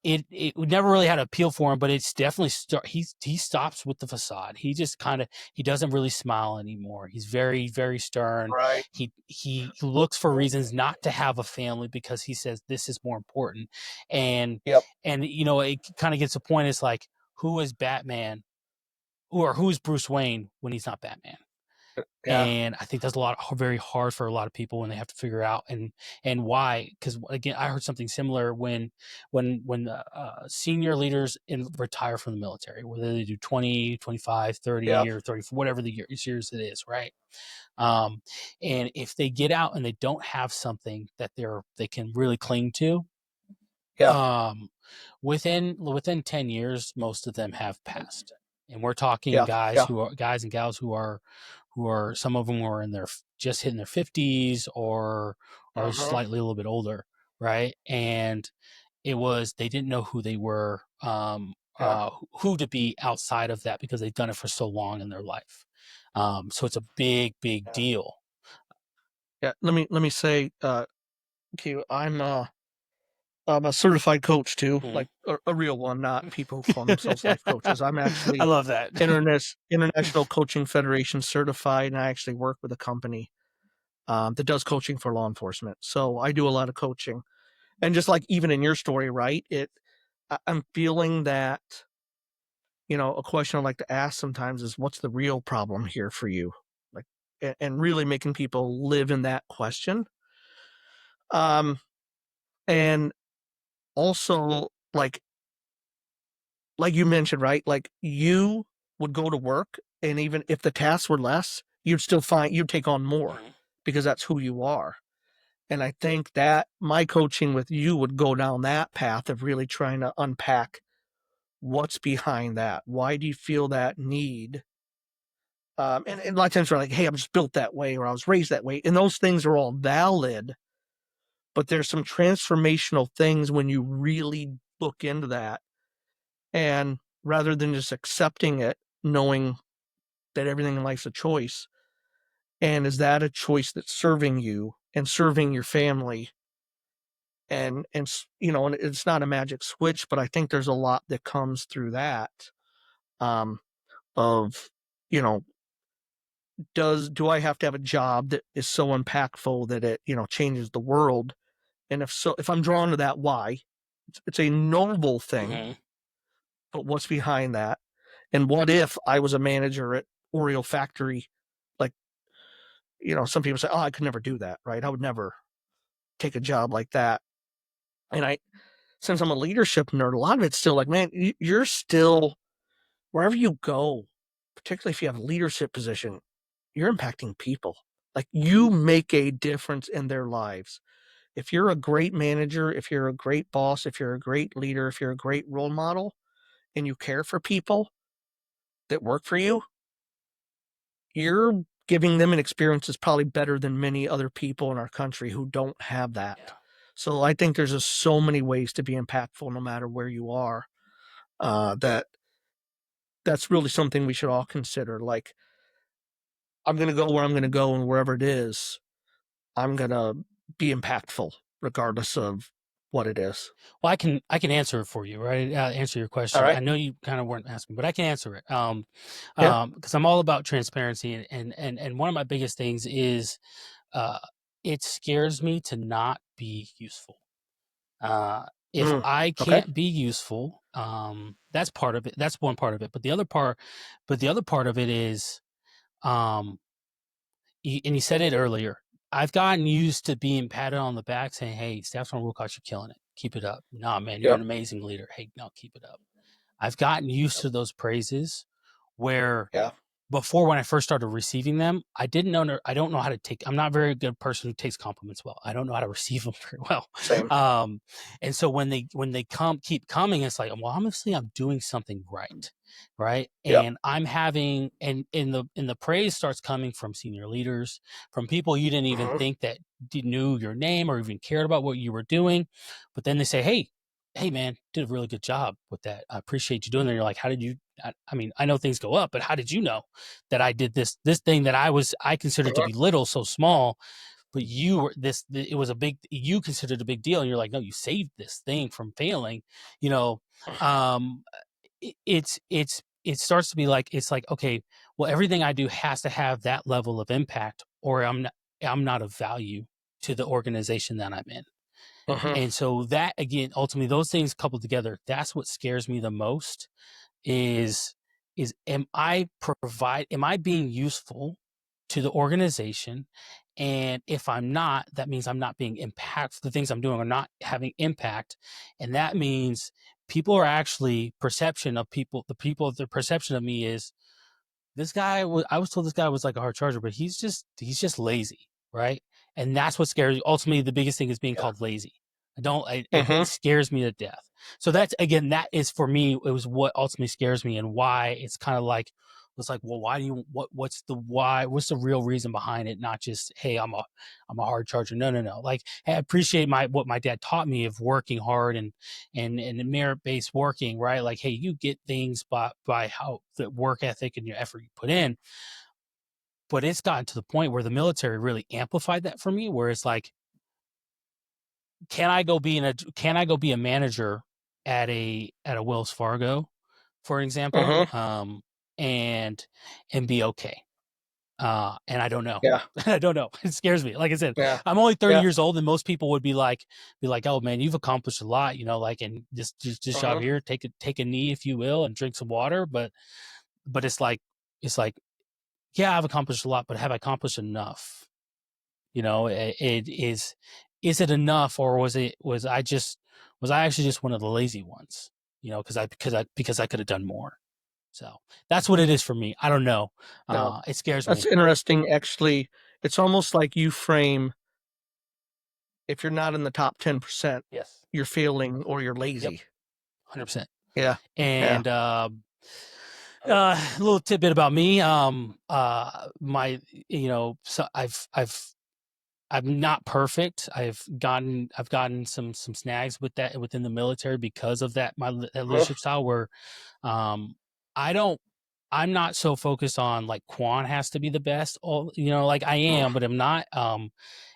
it never really had an appeal for him, but it's definitely he stops with the facade. He just he doesn't really smile anymore. He's very, very stern. Right. He looks for reasons not to have a family because he says this is more important. And it kind of gets to a point. It's like, who is Batman or who's Bruce Wayne when he's not Batman? And I think that's very hard for a lot of people when they have to figure out and why. Because again, I heard something similar when senior leaders retire from the military, whether they do 20, 25, 30, or 30, whatever the years it is, right? And if they get out and they don't have something that they can really cling to, within 10 years, most of them have passed. And we're talking guys and gals who are some of them were just hitting their 50s or slightly a little bit older, right? And they didn't know who they were, who to be outside of that because they've done it for so long in their life. So it's a big deal. Let me say, I'm a certified coach too, like a real one, not people who call themselves life coaches. I'm actually I love that. International Coaching Federation certified, and I actually work with a company that does coaching for law enforcement. So I do a lot of coaching, and just like even in your story, right? I'm feeling that, a question I like to ask sometimes is, what's the real problem here for you? Like, and really making people live in that question. Um, and also, like you mentioned, right? Like, you would go to work, and even if the tasks were less, you'd take on more Mhm. because that's who you are. And I think that my coaching with you would go down that path of really trying to unpack what's behind that. Why do you feel that need? And a lot of times we're like, hey, I'm just built that way, or I was raised that way. And those things are all valid, but there's some transformational things when you really look into that. And rather than just accepting it, knowing that everything in life's a choice, and is that a choice that's serving you and serving your family? And it's not a magic switch, but I think there's a lot that comes through that. Um, of you know, do I have to have a job that is so impactful that it changes the world? And if so, if I'm drawn to that, why? It's a noble thing, Mhm. but what's behind that? And what if I was a manager at Oreo factory? Like, some people say, oh, I could never do that, right? I would never take a job like that. And since I'm a leadership nerd, a lot of it's still like, man, you're still, wherever you go, particularly if you have a leadership position, you're impacting people. Like, you make a difference in their lives. If you're a great manager, if you're a great boss, if you're a great leader, if you're a great role model, and you care for people that work for you, you're giving them an experience that's probably better than many other people in our country who don't have that. Yeah. So I think there's just so many ways to be impactful no matter where you are. That's really something we should all consider. Like, I'm going to go where I'm going to go, and wherever it is, I'm going to be impactful regardless of what it is. Well, I can answer it for you, right? Answer your All question. I right. know you kind of weren't asking, but I can answer it. Yeah. Because I'm all about transparency, and one of my biggest things is, uh, it scares me to not be useful. Uh, if Mm. I Okay. can't be useful, that's part of it. That's one part of it. But the other part of it is, um, and you said it earlier. I've gotten used to being patted on the back, saying, "Hey, Staff Sergeant Wilcox, you're killing it. Keep it up. Nah, man, you're an Yep. amazing leader. Hey, no, keep it up." I've gotten used Yep. to those praises, where Yeah. before, when I first started receiving them, I don't know how to take. I'm not a very good person who takes compliments well. I don't know how to receive them very well. Same. Um, and so when they keep coming, it's like, well, obviously I'm doing something right, right? Yep. And I'm having, and in the praise starts coming from senior leaders, from people you didn't even Hmm. think that knew your name or even cared about what you were doing, but then they say, hey man, did a really good job with that. I appreciate you doing that. You're like, how did you? I mean, I know things go up, but how did you know that I did this thing that I considered to Hmm. be little, so small, but you were it was a big, you considered a big deal, and you're like, no, you saved this thing from failing. You know, um, it starts to be like, it's like, okay, well, everything I do has to have that level of impact, or I'm not of value to the organization that I'm in. Hmm. And so that, again, ultimately, those things coupled together, that's what scares me the most, is am I being useful to the organization? And if I'm not, that means I'm not being impactful. The things I'm doing are not having impact. And that means people are actually the perception of me is, I was told this guy was like a hard charger, but he's just lazy, right? And that's what scares you. Ultimately, the biggest thing is being Yeah. called lazy. I don't. It Hmm. scares me to death. So that's, again, that is for me. It was what ultimately scares me, and why it's kind of like, it's like, well, why do you what's the why? What's the real reason behind it? Not just, hey, I'm a hard charger. No, no, no. Like, hey, I appreciate what my dad taught me of working hard and merit based working, right? Like, hey, you get things by how the work ethic and your effort you put in. But it's gotten to the point where the military really amplified that for me, where it's like, can I go be a manager at a Wells Fargo, for example, Hmm. and be okay? And I don't know. Yeah. I don't know. It scares me. Like I said, Yeah. I'm only 30 Yeah. years old, and most people would be like, oh man, you've accomplished a lot, like, and this job Uh-huh. here, take a knee, if you will, and drink some water. But it's like, yeah, I've accomplished a lot, but have I accomplished enough? It is it enough, or was I actually just one of the lazy ones? Because I could have done more. So that's what it is for me. I don't know. No, It scares that's me. interesting. Actually, it's almost like you frame if you're not in the top 10%, Yes. you're failing or you're Yep. lazy. 100%. Yeah. Yeah. And a little tidbit about me. My, so I'm not perfect. I've gotten some snags with that within the military because of that Uh-huh. leadership style where, um, I don't. I'm not so focused on like Queon has to be the best. All like I am, but I'm not.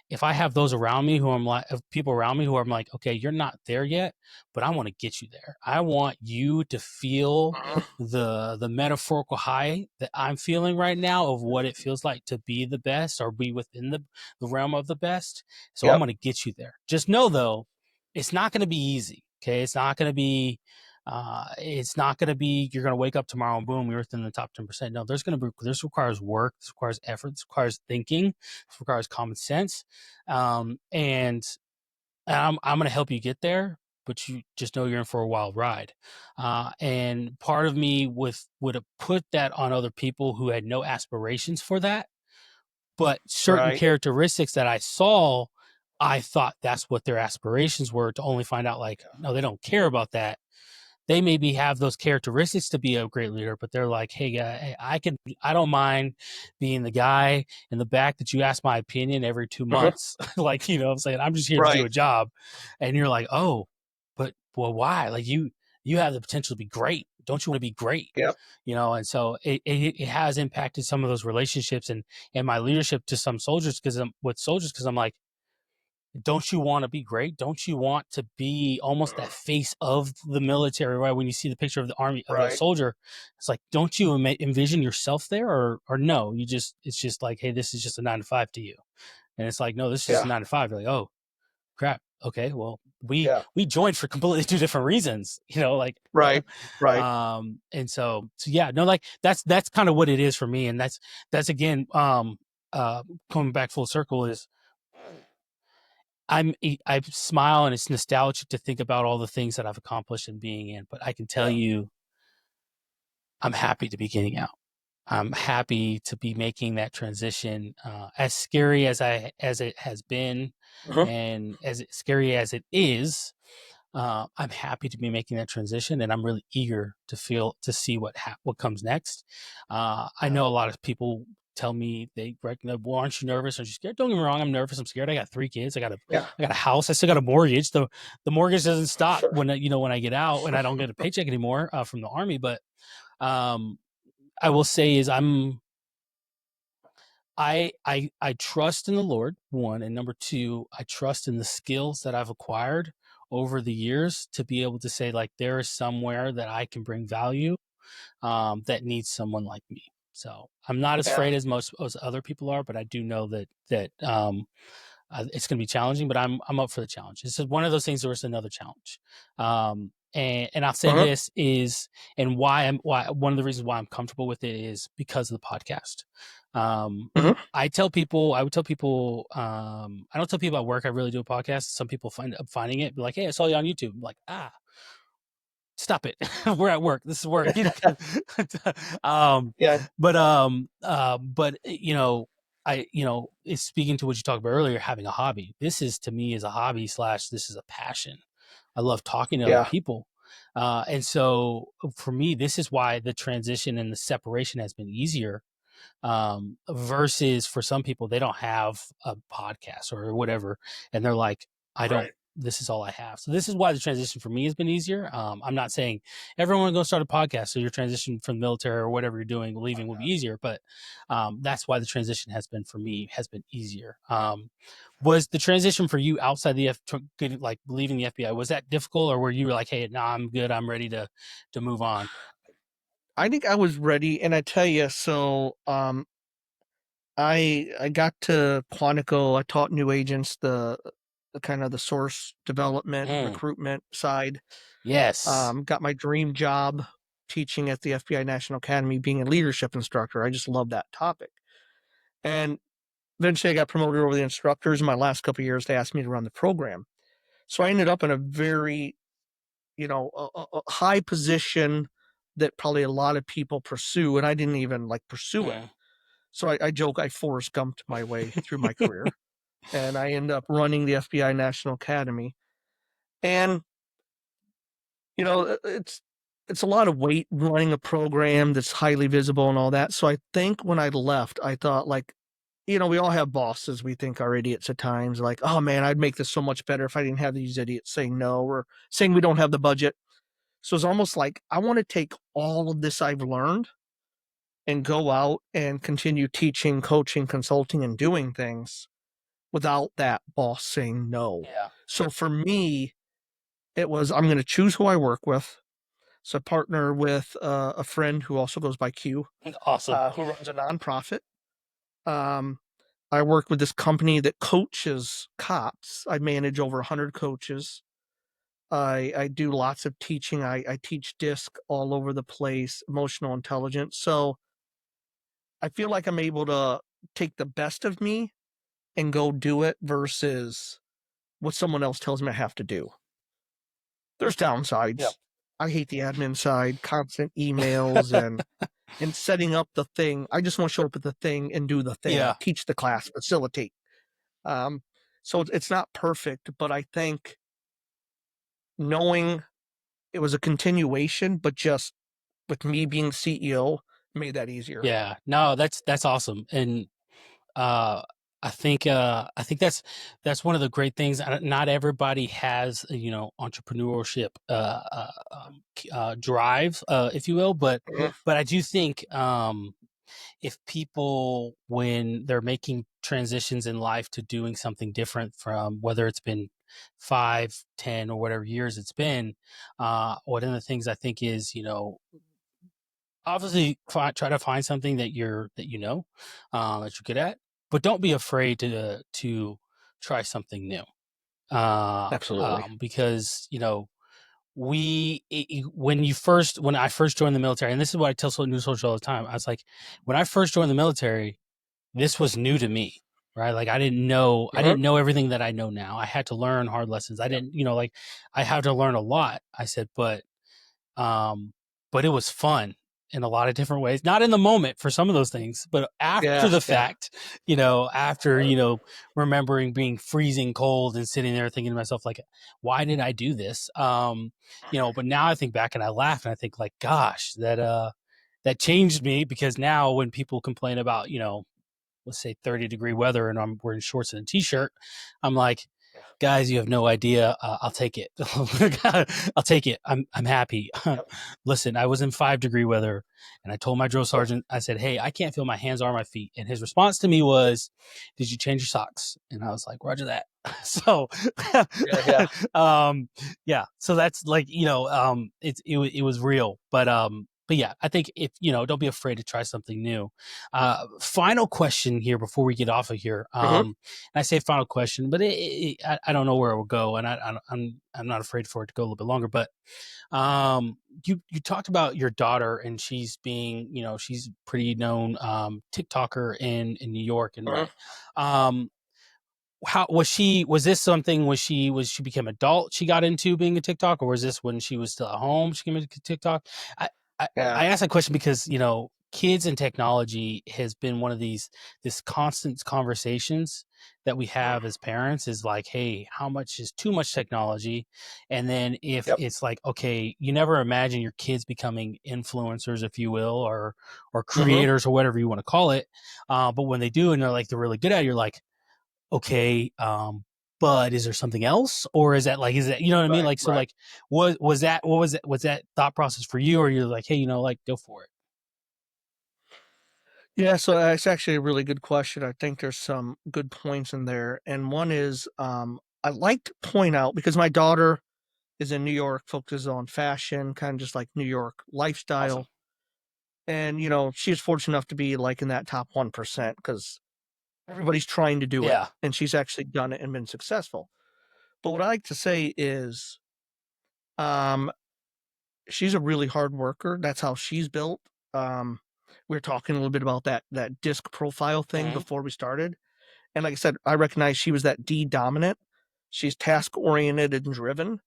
If I have those around me who I'm like, of people around me who I'm like, okay, you're not there yet, but I want to get you there. I want you to feel Uh-huh. the metaphorical high that I'm feeling right now of what it feels like to be the best or be within the realm of the best. So I'm Yep. going to get you there. Just know though, it's not going to be easy. Okay. It's not going to be, you're going to wake up tomorrow and boom, you're within the top 10%. No, this requires work. This requires effort. This requires thinking. This requires common sense. And I'm going to help you get there, but you just know you're in for a wild ride. And part of me would have put that on other people who had no aspirations for that, but certain Right. characteristics that I saw, I thought that's what their aspirations were, to only find out like, no, they don't care about that. They maybe have those characteristics to be a great leader, but they're like, hey, guy, I don't mind being the guy in the back that you ask my opinion every 2 months. Like, what I'm saying, I'm just here to do Right. a job. And you're like, oh, but well, why? Like you have the potential to be great. Don't you want to be great? Yep. And so it has impacted some of those relationships and my leadership to some soldiers because I'm like, don't you want to be great? Don't you want to be almost that face of the military, right? When you see the picture of the army of a Right. soldier, it's like, don't you envision yourself there, or no? It's just like, hey, this is just a 9 to 5 to you, and it's like, no, this is just a Yeah. 9 to 5. You're like, oh crap, okay, well, Yeah. we joined for completely two different reasons, like, Right. Right. and so yeah, no, like that's kind of what it is for me, and that's again, coming back full circle is I smile and it's nostalgic to think about all the things that I've accomplished in being in, but I can tell Yeah. you, I'm happy to be getting out. I'm happy to be making that transition. As scary as it has been, Uh-huh. and as scary as it is, I'm happy to be making that transition, and I'm really eager to see what comes next. I Yeah. know a lot of people tell me well, aren't you nervous? Aren't you scared? Don't get me wrong, I'm nervous. I'm scared. I got 3 kids. Yeah. I got a house. I still got a mortgage. The mortgage doesn't stop Sure. when I get out and I don't get a paycheck anymore from the army. But um, I will say is I trust in the Lord, one, and number two, I trust in the skills that I've acquired over the years to be able to say like there is somewhere that I can bring value that needs someone like me. So I'm not as Yeah. afraid as most as other people are, but I do know that it's going to be challenging. But I'm up for the challenge. This is one of those things where it's another challenge. And I'll say Uh-huh. this is and why one of the reasons why I'm comfortable with it is because of the podcast. Um, Uh-huh. I would tell people, I don't tell people at work I really do a podcast. Some people find up finding it, be like, hey, I saw you on YouTube. I'm like, stop it. We're at work. This is work. Um, Yeah. but it's speaking to what you talked about earlier, having a hobby. This is to me is a hobby slash this is a passion. I love talking to other Yeah. people. And so for me, this is why the transition and the separation has been easier, versus for some people they don't have a podcast or whatever, and they're like, I don't. Right. This is all I have. So this is why the transition for me has been easier. I'm not saying everyone go start a podcast, so your transition from the military or whatever you're doing, leaving will be easier. But that's why the transition has been for me has been easier. Was the transition for you outside the like leaving the FBI, was that difficult, or were you like, hey, nah, I'm good, I'm ready to move on? I think I was ready, and I tell you, so I got to Quantico. I taught new agents the kind of the source development, Mm, recruitment side. yes. Got my dream job teaching at the FBI National Academy, being a leadership instructor. I just love that topic. And eventually I got promoted over the instructors. In my last couple of years, they asked me to run the program. So I ended up in a very, a high position that probably a lot of people pursue, and I didn't even like pursue it. Mm. So I joke I Forrest Gumped my way through my career, and I end up running the FBI National Academy. And it's a lot of weight running a program that's highly visible and all that. So I think when I left, I thought like, we all have bosses we think are idiots at times. Like, oh man, I'd make this so much better if I didn't have these idiots saying no or saying we don't have the budget. So it's almost like I want to take all of this I've learned and go out and continue teaching, coaching, consulting, and doing things without that boss saying no. Yeah. So for me, it was I'm going to choose who I work with. So I partner with a friend who also goes by Q, Awesome. who runs a nonprofit. Um, I work with this company that coaches cops. I manage over 100 coaches. I do lots of teaching. I teach disc all over the place, emotional intelligence. So I feel like I'm able to take the best of me and go do it versus what someone else tells me I have to do. There's Yep. downsides. I hate the admin side, constant emails and setting up the thing. I just want to show up at the thing and do the thing, Yeah. teach the class, facilitate. Um, so it's not perfect, but I think knowing it was a continuation, but just with me being CEO made that easier. Yeah. No, that's awesome. And uh I think that's one of the great things. Not everybody has, entrepreneurship drive, if you will, Mhm. but I do think if people, when they're making transitions in life to doing something different, from whether it's been 5, 10, or whatever years it's been, one of the things I think is, obviously try to find something that that you're good at, but don't be afraid to try something new, Absolutely. because when I first joined the military, and this is what I tell new soldiers all the time. I was like, when I first joined the military, this was new to me, right? Like I Mhm. didn't know everything that I know now. I had to learn hard lessons. I Yep. didn't, like, I had to learn a lot. I said, um, but it was fun in a lot of different ways. Not in the moment for some of those things, but after Yeah. the Yeah. fact, after, remembering being freezing cold and sitting there thinking to myself, like, why did I do this? But now I think back and I laugh and I think, like, gosh, that changed me, because now when people complain about, let's say 30-degree weather and I'm wearing shorts and a t-shirt, I'm like, guys, you have no idea. I'll take it. I'll take it. I'm happy. Yep. Listen, I was in 5-degree weather, and I told my drill Yep. sergeant, I said, hey, I can't feel my hands or my feet. And his response to me was, did you change your socks? And I was like, Roger that. So, Yeah. Yeah. yeah. So that's like, it was real, but yeah, I think, if don't be afraid to try something new. Final question here before we get off of here. Mhm. And I say final question, but I don't know where it will go, and I'm not afraid for it to go a little bit longer. But you talked about your daughter, and she's pretty known TikToker in New York, and Mhm. right. How was this something, was she became adult, she got into being a TikTok, or was this when she was still at home she came into TikTok? I I, Yeah. I asked that question because, kids and technology has been one of this constant conversations that we have as parents, is like, hey, how much is too much technology? And then if Yep. it's like, okay, you never imagine your kids becoming influencers, if you will, or Mhm. creators, or whatever you want to call it. But when they do, and they're really good at it, you're like, okay, but is there something else, or is that, you know what I mean? Right. Like, so, Right. like, was that, was that thought process for you, or you're like, hey, like, go for it? Yeah, so that's actually a really good question. I think there's some good points in there. And one is I like to point out because my daughter is in New York, focuses on fashion, kind of just like New York Awesome. lifestyle. And, she's fortunate enough to be like in that top 1% because everybody's trying to do it, Yeah. and she's actually done it and been successful. But what I like to say is, um, she's a really hard worker. That's how she's built. Um, we were talking a little bit about that disc profile thing Mhm. before we started, and like I said, I recognize she was that D dominant. She's task oriented and driven,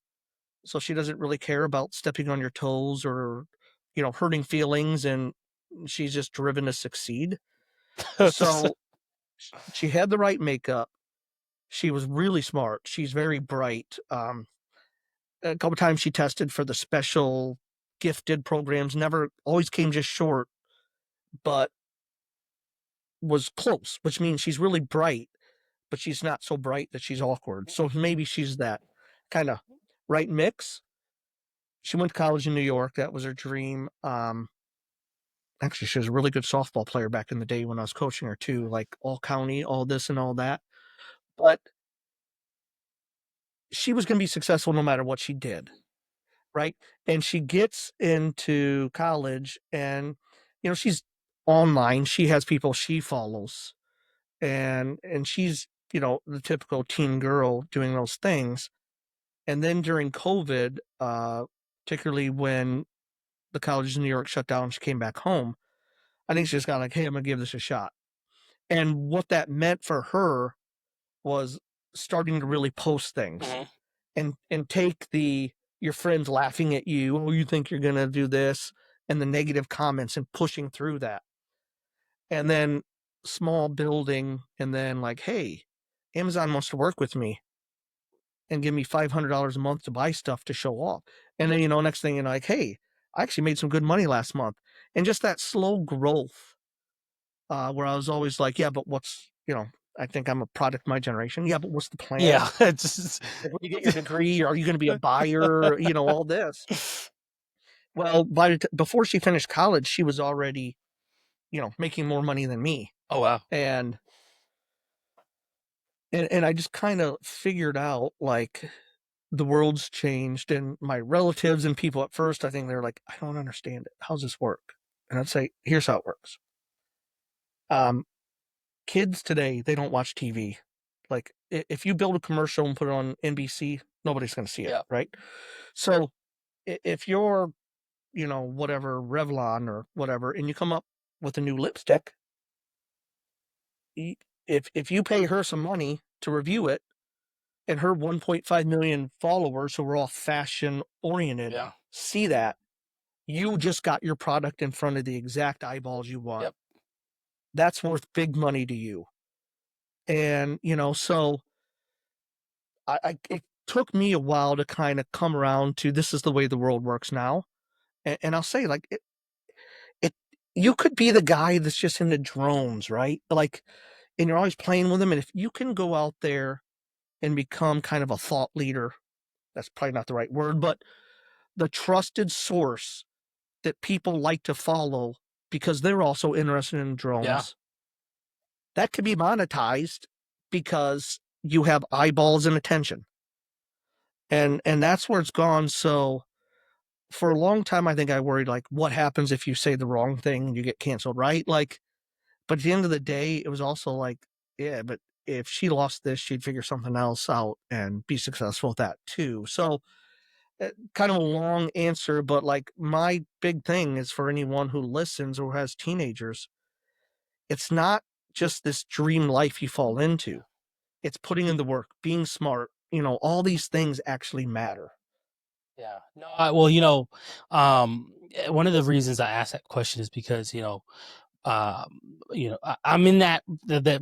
so she doesn't really care about stepping on your toes or, hurting feelings, and she's just driven to succeed. So she had the right makeup. She was really smart. She's very bright. A couple times she tested for the special gifted programs, never always came just short, but was close, which means she's really bright, but she's not so bright that she's awkward. So maybe she's that kind of right mix. She went to college in New York. That was her dream. Actually, she was a really good softball player back in the day when I was coaching her too, like all county, all this and all that. But she was going to be successful no matter what she did, right? And she gets into college, and she's online. She has people she follows, and she's the typical teen girl doing those things. And then during COVID, particularly when the colleges in New York shut down, she came back home. I think she just got like, hey, I'm gonna give this a shot. And what that meant for her was starting to really post things Mhm. and take the your friends laughing at you, oh, you think you're gonna do this, and the negative comments and pushing through that. And then small building, and then like, hey, Amazon wants to work with me and give me $500 a month to buy stuff to show off. And then, next thing like, hey, I actually made some good money last month. And just that slow growth, where I was always like, yeah, but I think I'm a product of my generation. Yeah, but what's the plan? Yeah. It's just Like, when you get your degree, are you going to be a buyer? All this. Well, before she finished college, she was already, making more money than me. Oh, wow. And and I just kind of figured out like the world's changed, and my relatives and people at first, I think they're like, I don't understand it. How's this work? And I'd say, here's how it works. Um, Kids today, they don't watch TV. Like, if you build a commercial and put it on NBC, nobody's going to see it, Yeah. right? So if you're, whatever, Revlon or whatever, and you come up with a new lipstick, if you pay her some money to review it, and her 1.5 million followers who are all fashion oriented Yeah. see that, you just got your product in front of the exact eyeballs you want. Yep. That's worth big money to you. And, so it took me a while to kind of come around to this is the way the world works now. And I'll say, like, it, you could be the guy that's just into drones, right? Like, and you're always playing with them. And if you can go out there and become kind of a thought leader, that's probably not the right word, but the trusted source that people like to follow because they're also interested in Yeah. drones, that could be monetized because you have eyeballs and attention. And that's where it's gone. So for a long time, I think I worried like, what happens if you say the wrong thing and you get canceled, right? Like, but at the end of the day, it was also like, yeah, but if she lost this, she'd figure something else out and be successful with that too. So kind of a long answer, but like my big thing is for anyone who listens or has teenagers, it's not just this dream life you fall into. It's putting in the work, being smart, all these things actually matter. Yeah. No, well, one of the reasons I asked that question is because, um, I'm in that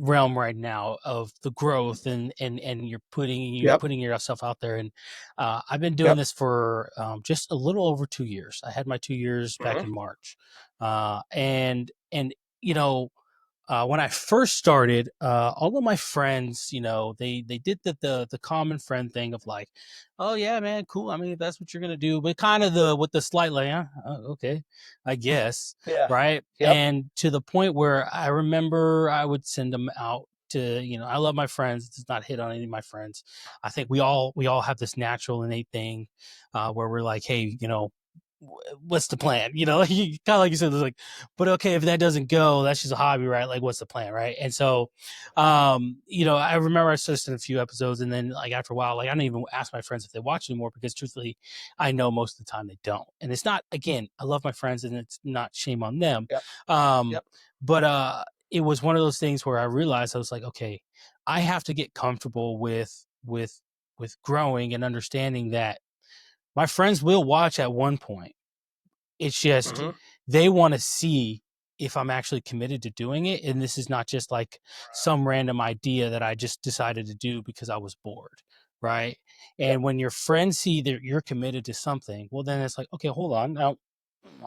realm right now of the growth and you're Yep. putting yourself out there. And I've been doing Yep. this for just a little over 2 years. I had my 2 years back Hmm. in March. And you know, when I first started, all of my friends, they did the common friend thing of like, oh yeah, man, cool. I mean, if that's what you're gonna do, but kind of the with the slight like, okay, I guess, Yeah. right? Yep. And to the point where I remember I would send them out to, I love my friends. It does not hit on any of my friends. I think we all have this natural innate thing where we're like, hey, what's the plan? You know, kind of like you said, like, but okay, if that doesn't go, that's just a hobby, right? Like, what's the plan, right? And so, you know, I remember I assisted a few episodes, and then like after a while, like I don't even ask my friends if they watch anymore because truthfully, I know most of the time they don't. And it's not, again, I love my friends, and it's not shame on them. Yep. Um, Yep. but it was one of those things where I realized I was like, okay, I have to get comfortable with growing and understanding that my friends will watch at one point. It's just Mm-hmm. they want to see if I'm actually committed to doing it. And this is not just like some random idea that I just decided to do because I was bored. Right. Yep. And when your friends see that you're committed to something, well, then it's like, okay, hold on. Now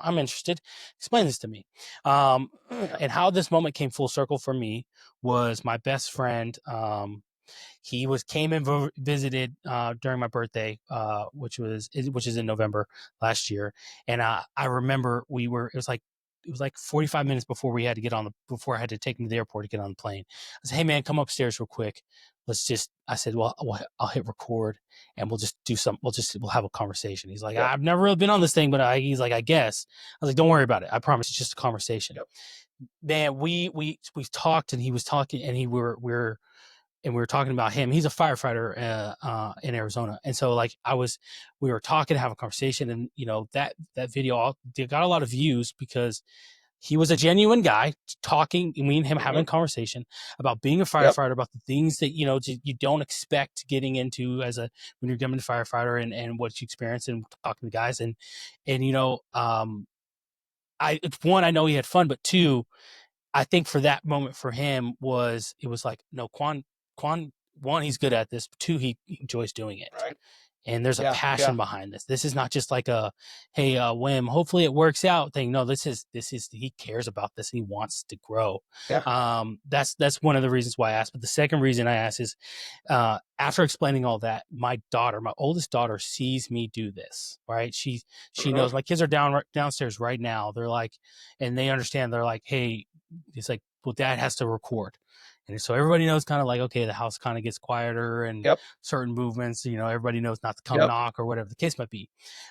I'm interested. Explain this to me. Yep. And how this moment came full circle for me was my best friend. He came and visited during my birthday, which is in November last year. And I remember it was like 45 minutes before before I had to take him to the airport to get on the plane. I said, "Hey man, come upstairs real quick. I said, well, I'll hit record and we'll just do some, we'll have a conversation." He's like, Yep. "I've never really been on this thing, but he's like, I guess." I was like, "Don't worry about it. I promise it's just a conversation." Yep. Man, we talked, and he was talking, and we were talking about him. He's a firefighter in Arizona, and so like we were talking, having a conversation, and you know that video got a lot of views because he was a genuine guy talking. Me and him having Mm-hmm. a conversation about being a Yep. firefighter, about the things that you don't expect getting into as a when you're becoming a firefighter, and what you experience and talking to guys, and I know he had fun, but two, I think for that moment for him it was like, no, Quan, one, he's good at this. Two, he enjoys doing it. Right. And there's a Yeah. Yeah. passion behind this. This is not just like a, hey, whim, hopefully it works out thing. No, he cares about this and he wants to grow. Yeah. That's one of the reasons why I asked. But the second reason I asked is, after explaining all that, my oldest daughter sees me do this, right? She Mm-hmm. knows my kids are downstairs right now. They're like, and they understand, they're like, hey, it's like, well, dad has to record. And so everybody knows kind of like, okay, the house kind of gets quieter and Yep. certain movements, everybody knows not to come Yep. knock or whatever the case might be.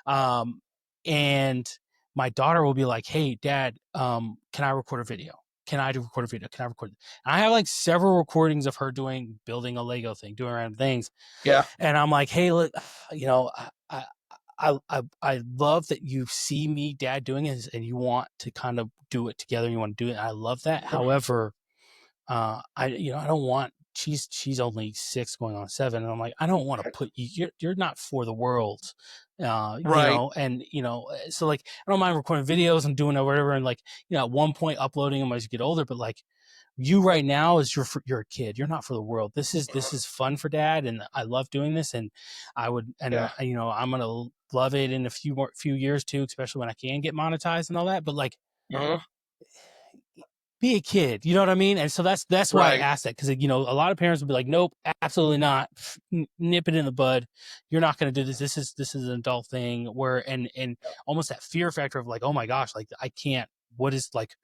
And my daughter will be like, hey, dad, can I record a video? Can I record a video? Can I record? And I have like several recordings of her building a Lego thing, doing random things. Yeah. And I'm like, hey, look, you know, I love that you see me, dad, doing it, and you want to kind of do it together. And you want to do it. And I love that. However, I don't want. She's only 6 going on 7, and I'm like, I don't want to put you. You're not for the world, Right. and so like I don't mind recording videos and doing whatever, and like at one point uploading them as you get older, but like you right now is you're a kid. You're not for the world. This is fun for dad, and I love doing this, and I would, and Yeah. I'm gonna love it in a few years too, especially when I can get monetized and all that. But like, Mm-hmm. be a kid, you know what I mean? And so that's why I Right. asked that, because a lot of parents would be like, nope, absolutely not, nip it in the bud. You're not going to do this. This is an adult thing. Where and Yep. almost that fear factor of like, oh my gosh, like I can't. What is like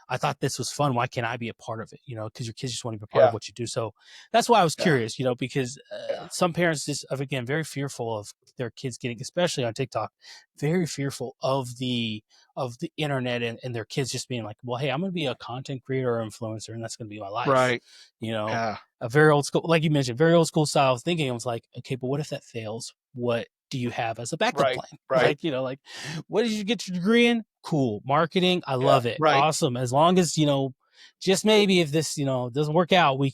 I thought this was fun. Why can't I be a part of it? Because your kids just want to be a part of Yeah. what you do. So that's why I was Yeah. curious, because Yeah. some parents just, again, very fearful of their kids getting, especially on TikTok, very fearful of the internet and their kids just being like, well, hey, I'm going to be a content creator or influencer, and that's going to be my life. Right. Yeah. A very old school, like you mentioned, very old school style of thinking. I was like, okay, but what if that fails? What do you have as a backup Right. plan? Right. Like, what did you get your degree in? Cool. Marketing. I Yeah. love it. Right. Awesome. As long as, just maybe if this, doesn't work out, we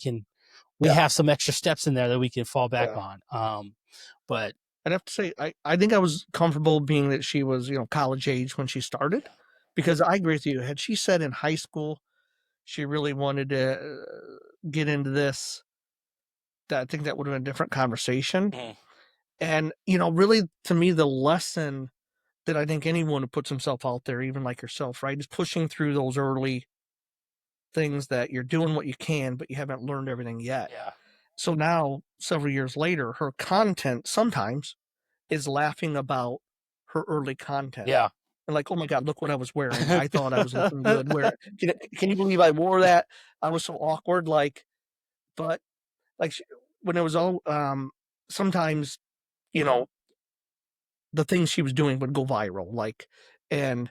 Yeah. have some extra steps in there that we can fall back Yeah. on. But I'd have to say I think I was comfortable being that she was, college age when she started, because I agree with you. Had she said in high school she really wanted to get into this, that I think that would have been a different conversation. Mhm. And, really to me, the lesson that I think anyone who puts himself out there, even like yourself, right, is pushing through those early things that you're doing what you can, but you haven't learned everything yet. Yeah. So now, several years later, her content sometimes is laughing about her early content. Yeah. And like, oh my God, look what I was wearing. I thought I was looking good. Where can you believe I wore that? I was so awkward. But like when it was all, sometimes, you know, the things she was doing would go viral. Like, and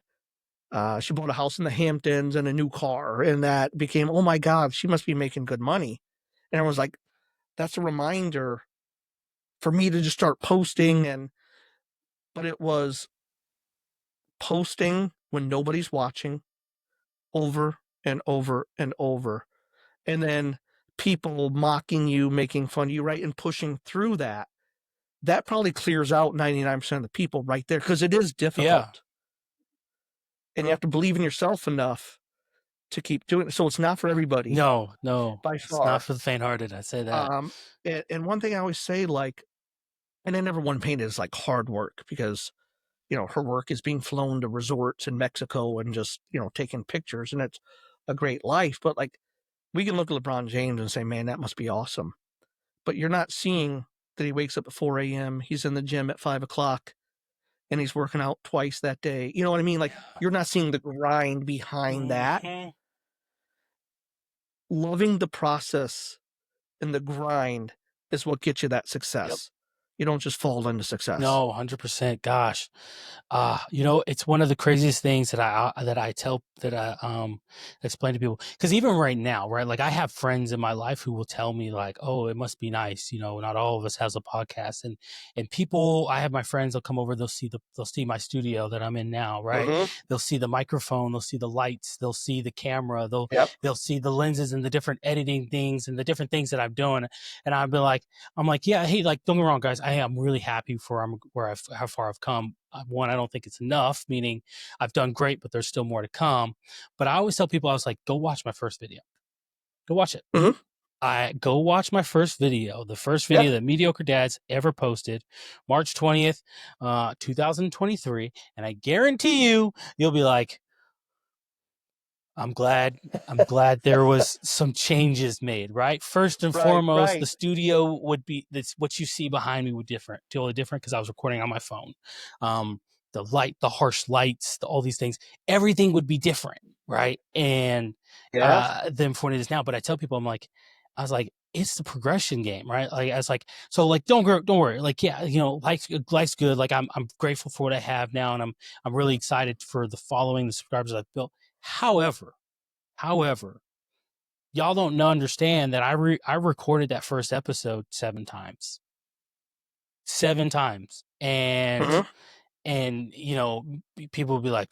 she bought a house in the Hamptons and a new car, and that became, oh my God, she must be making good money. And I was like, that's a reminder for me to just start posting. But it was posting when nobody's watching over and over and over. And then people mocking you, making fun of you, right? And pushing through that. That probably clears out 99% of the people right there, because it is Yeah. difficult. And you have to believe in yourself enough to keep doing it. So it's not for everybody No, by it's not far. for the faint-hearted. I say that. And one thing I always say, like, and I never want to paint it as like hard work, because, her work is being flown to resorts in Mexico and just, taking pictures, and it's a great life. But like, we can look at LeBron James and say, man, that must be awesome. But you're not seeing that he wakes up at 4 a.m., he's in the gym at 5 o'clock, and he's working out twice that day. You know what I mean? Like, you're not seeing the grind behind that. Mm-hmm. Loving the process and the grind is what gets you that Yep. success. You don't just fall into success. No, 100%. Gosh, it's one of the craziest things that I tell that I explain to people, because even right now, right, like I have friends in my life who will tell me like, oh, it must be nice, not all of us has a podcast, and people, I have my friends, they'll come over, they'll see my studio that I'm in now, right? Mm-hmm. They'll see the microphone, they'll see the lights, they'll see the camera, Yep. they'll see the lenses and the different editing things and the different things that I'm doing, and I'll be like, I'm like, yeah, hey, like, don't get me wrong, guys, I am really happy for how far I've come. One, I don't think it's enough, meaning I've done great, but there's still more to come. But I always tell people, I was like, go watch my first video. Go watch it. Mm-hmm. I go watch my first video, the first Yeah. video that Mediocre Dads ever posted, March 20th, 2023. And I guarantee you'll be like, I'm glad there was some changes made, right? First and Right. foremost, the Right. studio would be that's what you see behind me would totally different, because I was recording on my phone. The light, the harsh lights, all these things, everything would be different, right? And Yeah. than for what it is now. But I tell people, I was like, it's the progression game, right? Like I was like, so like don't worry, like yeah, life's good. Like I'm grateful for what I have now, and I'm really excited for the following, the subscribers I've built. However, y'all don't understand that I recorded that first episode 7 times, Mm-hmm. and people will be like,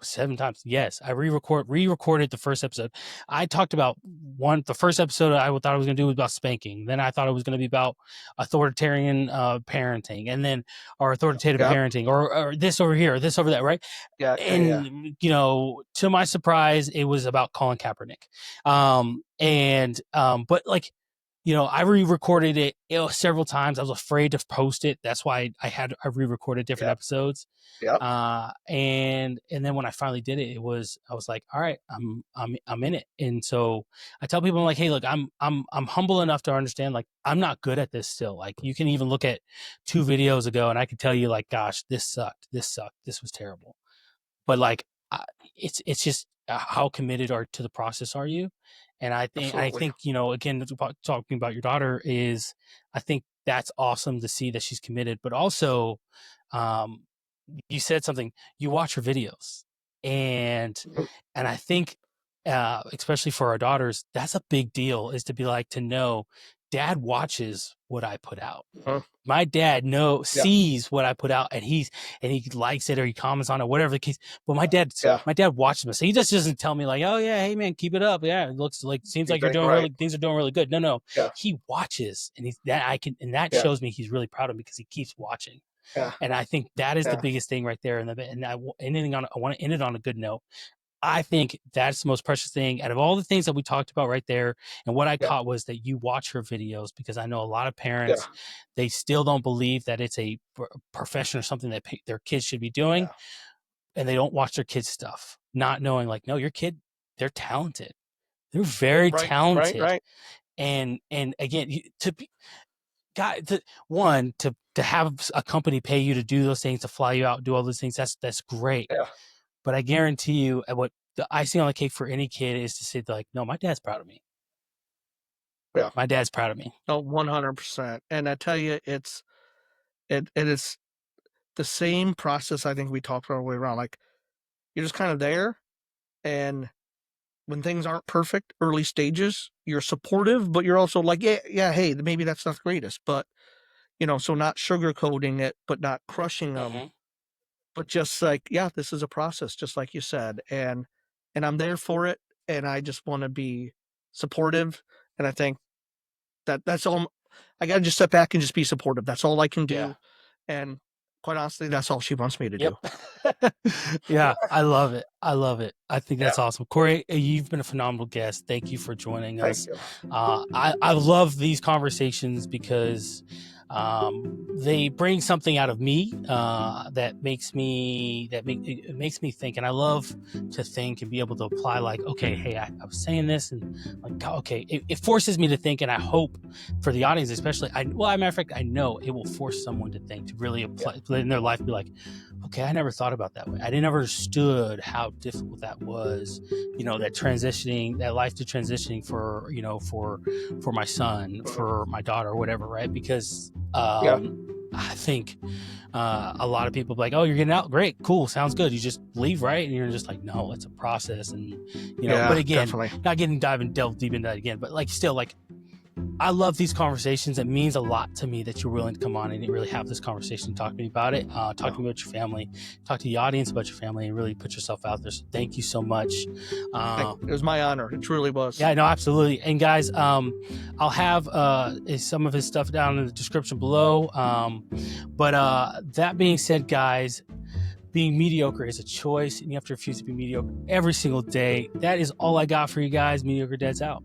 7 times. Yes, I re-recorded the first episode. I talked about the first episode I thought I was going to do was about spanking. Then I thought it was going to be about authoritarian parenting, and then or authoritative Yep. parenting, or this over here, or this over that, right? Yeah. Yeah. Yeah. And to my surprise, it was about Colin Kaepernick. But like, I re-recorded it, several times. I was afraid to post it. That's why I re-recorded different Yep. episodes. Yep. And then when I finally did it, I was like, all right, I'm in it. And so I tell people, I'm like, hey, look, I'm humble enough to understand, like, I'm not good at this still. Like, you can even look at 2 videos ago and I can tell you, like, gosh, this sucked, this was terrible. But like, it's just how committed to the process are you? And I Absolutely. think again, talking about your daughter, is I think that's awesome to see that she's committed. But also, um, you said something. You watch her videos, and Mm-hmm. I think, especially for our daughters, that's a big deal. Is to be like, to know, Dad watches what I put out. Uh-huh. My dad Yeah. sees what I put out, and he likes it, or he comments on it, whatever the case. But Yeah. my dad watches me, so he just doesn't tell me like, oh yeah, hey man, keep it up. Yeah, it looks like, seems like you're doing Right. really, things are doing really good. No, Yeah. he watches, and that Yeah. shows me he's really proud of me because he keeps watching. Yeah. And I think that is the Yeah. biggest thing right there. I want to end it on a good note. I think that's the most precious thing out of all the things that we talked about right there. And what I Yeah. caught was that you watch her videos, because I know a lot of Yeah. parents, they still don't believe that it's a profession or something that their kids should be doing. Yeah. And they don't watch their kids' stuff, not knowing like, no, your kid, they're talented. They're very Right. Right. talented. Right. And again, to be, God, to have a company pay you to do those things, to fly you out, do all those things, that's great. Yeah. But I guarantee you, what the icing on the cake for any kid is to say like, no, my dad's proud of me. Yeah. My dad's proud of me. No, 100%. And I tell you, it is the same process I think we talked about all the way around. Like, you're just kind of there. And when things aren't perfect, early stages, you're supportive, but you're also like, yeah, hey, maybe that's not the greatest, but so not sugarcoating it, but not crushing them, Mm-hmm. but just like, yeah, this is a process, just like you said, and I'm there for it, and I just want to be supportive, and I think that's all. I got to just step back and just be supportive. That's all I can Yeah. do, and quite honestly, that's all she wants me to Yep. do. Yeah, I love it. I love it. I think Yeah, that's awesome. Corey, you've been a phenomenal guest. Thank you for joining thank us. you. I love these conversations because they bring something out of me that makes me it makes me think, and I love to think and be able to apply. Like, okay, hey, I was saying this, and like, okay, it forces me to think, and I hope for the audience, especially, as a matter of fact, I know it will force someone to think, to really Yeah, apply in their life, be like, okay, I never thought about that way. I never understood how difficult that was, that transitioning, that life to transitioning for, for my son, for my daughter, whatever, right? Because yeah, I think a lot of people be like, oh, you're getting out, great, cool, sounds good, you just leave, right? And you're just like, no, it's a process. And but yeah, again, definitely. not getting delve deep into that again, but like, still, like, I love these conversations. It means a lot to me that you're willing to come on and really have this conversation, talk to me about it, talk to Oh, me about your family, talk to the audience about your family, and really put yourself out there. So thank you so much. it was my honor. It truly was. Yeah, no, absolutely. And guys, I'll have some of his stuff down in the description below. But that being said, guys, being mediocre is a choice, and you have to refuse to be mediocre every single day. That is all I got for you guys. Mediocre Dad's out.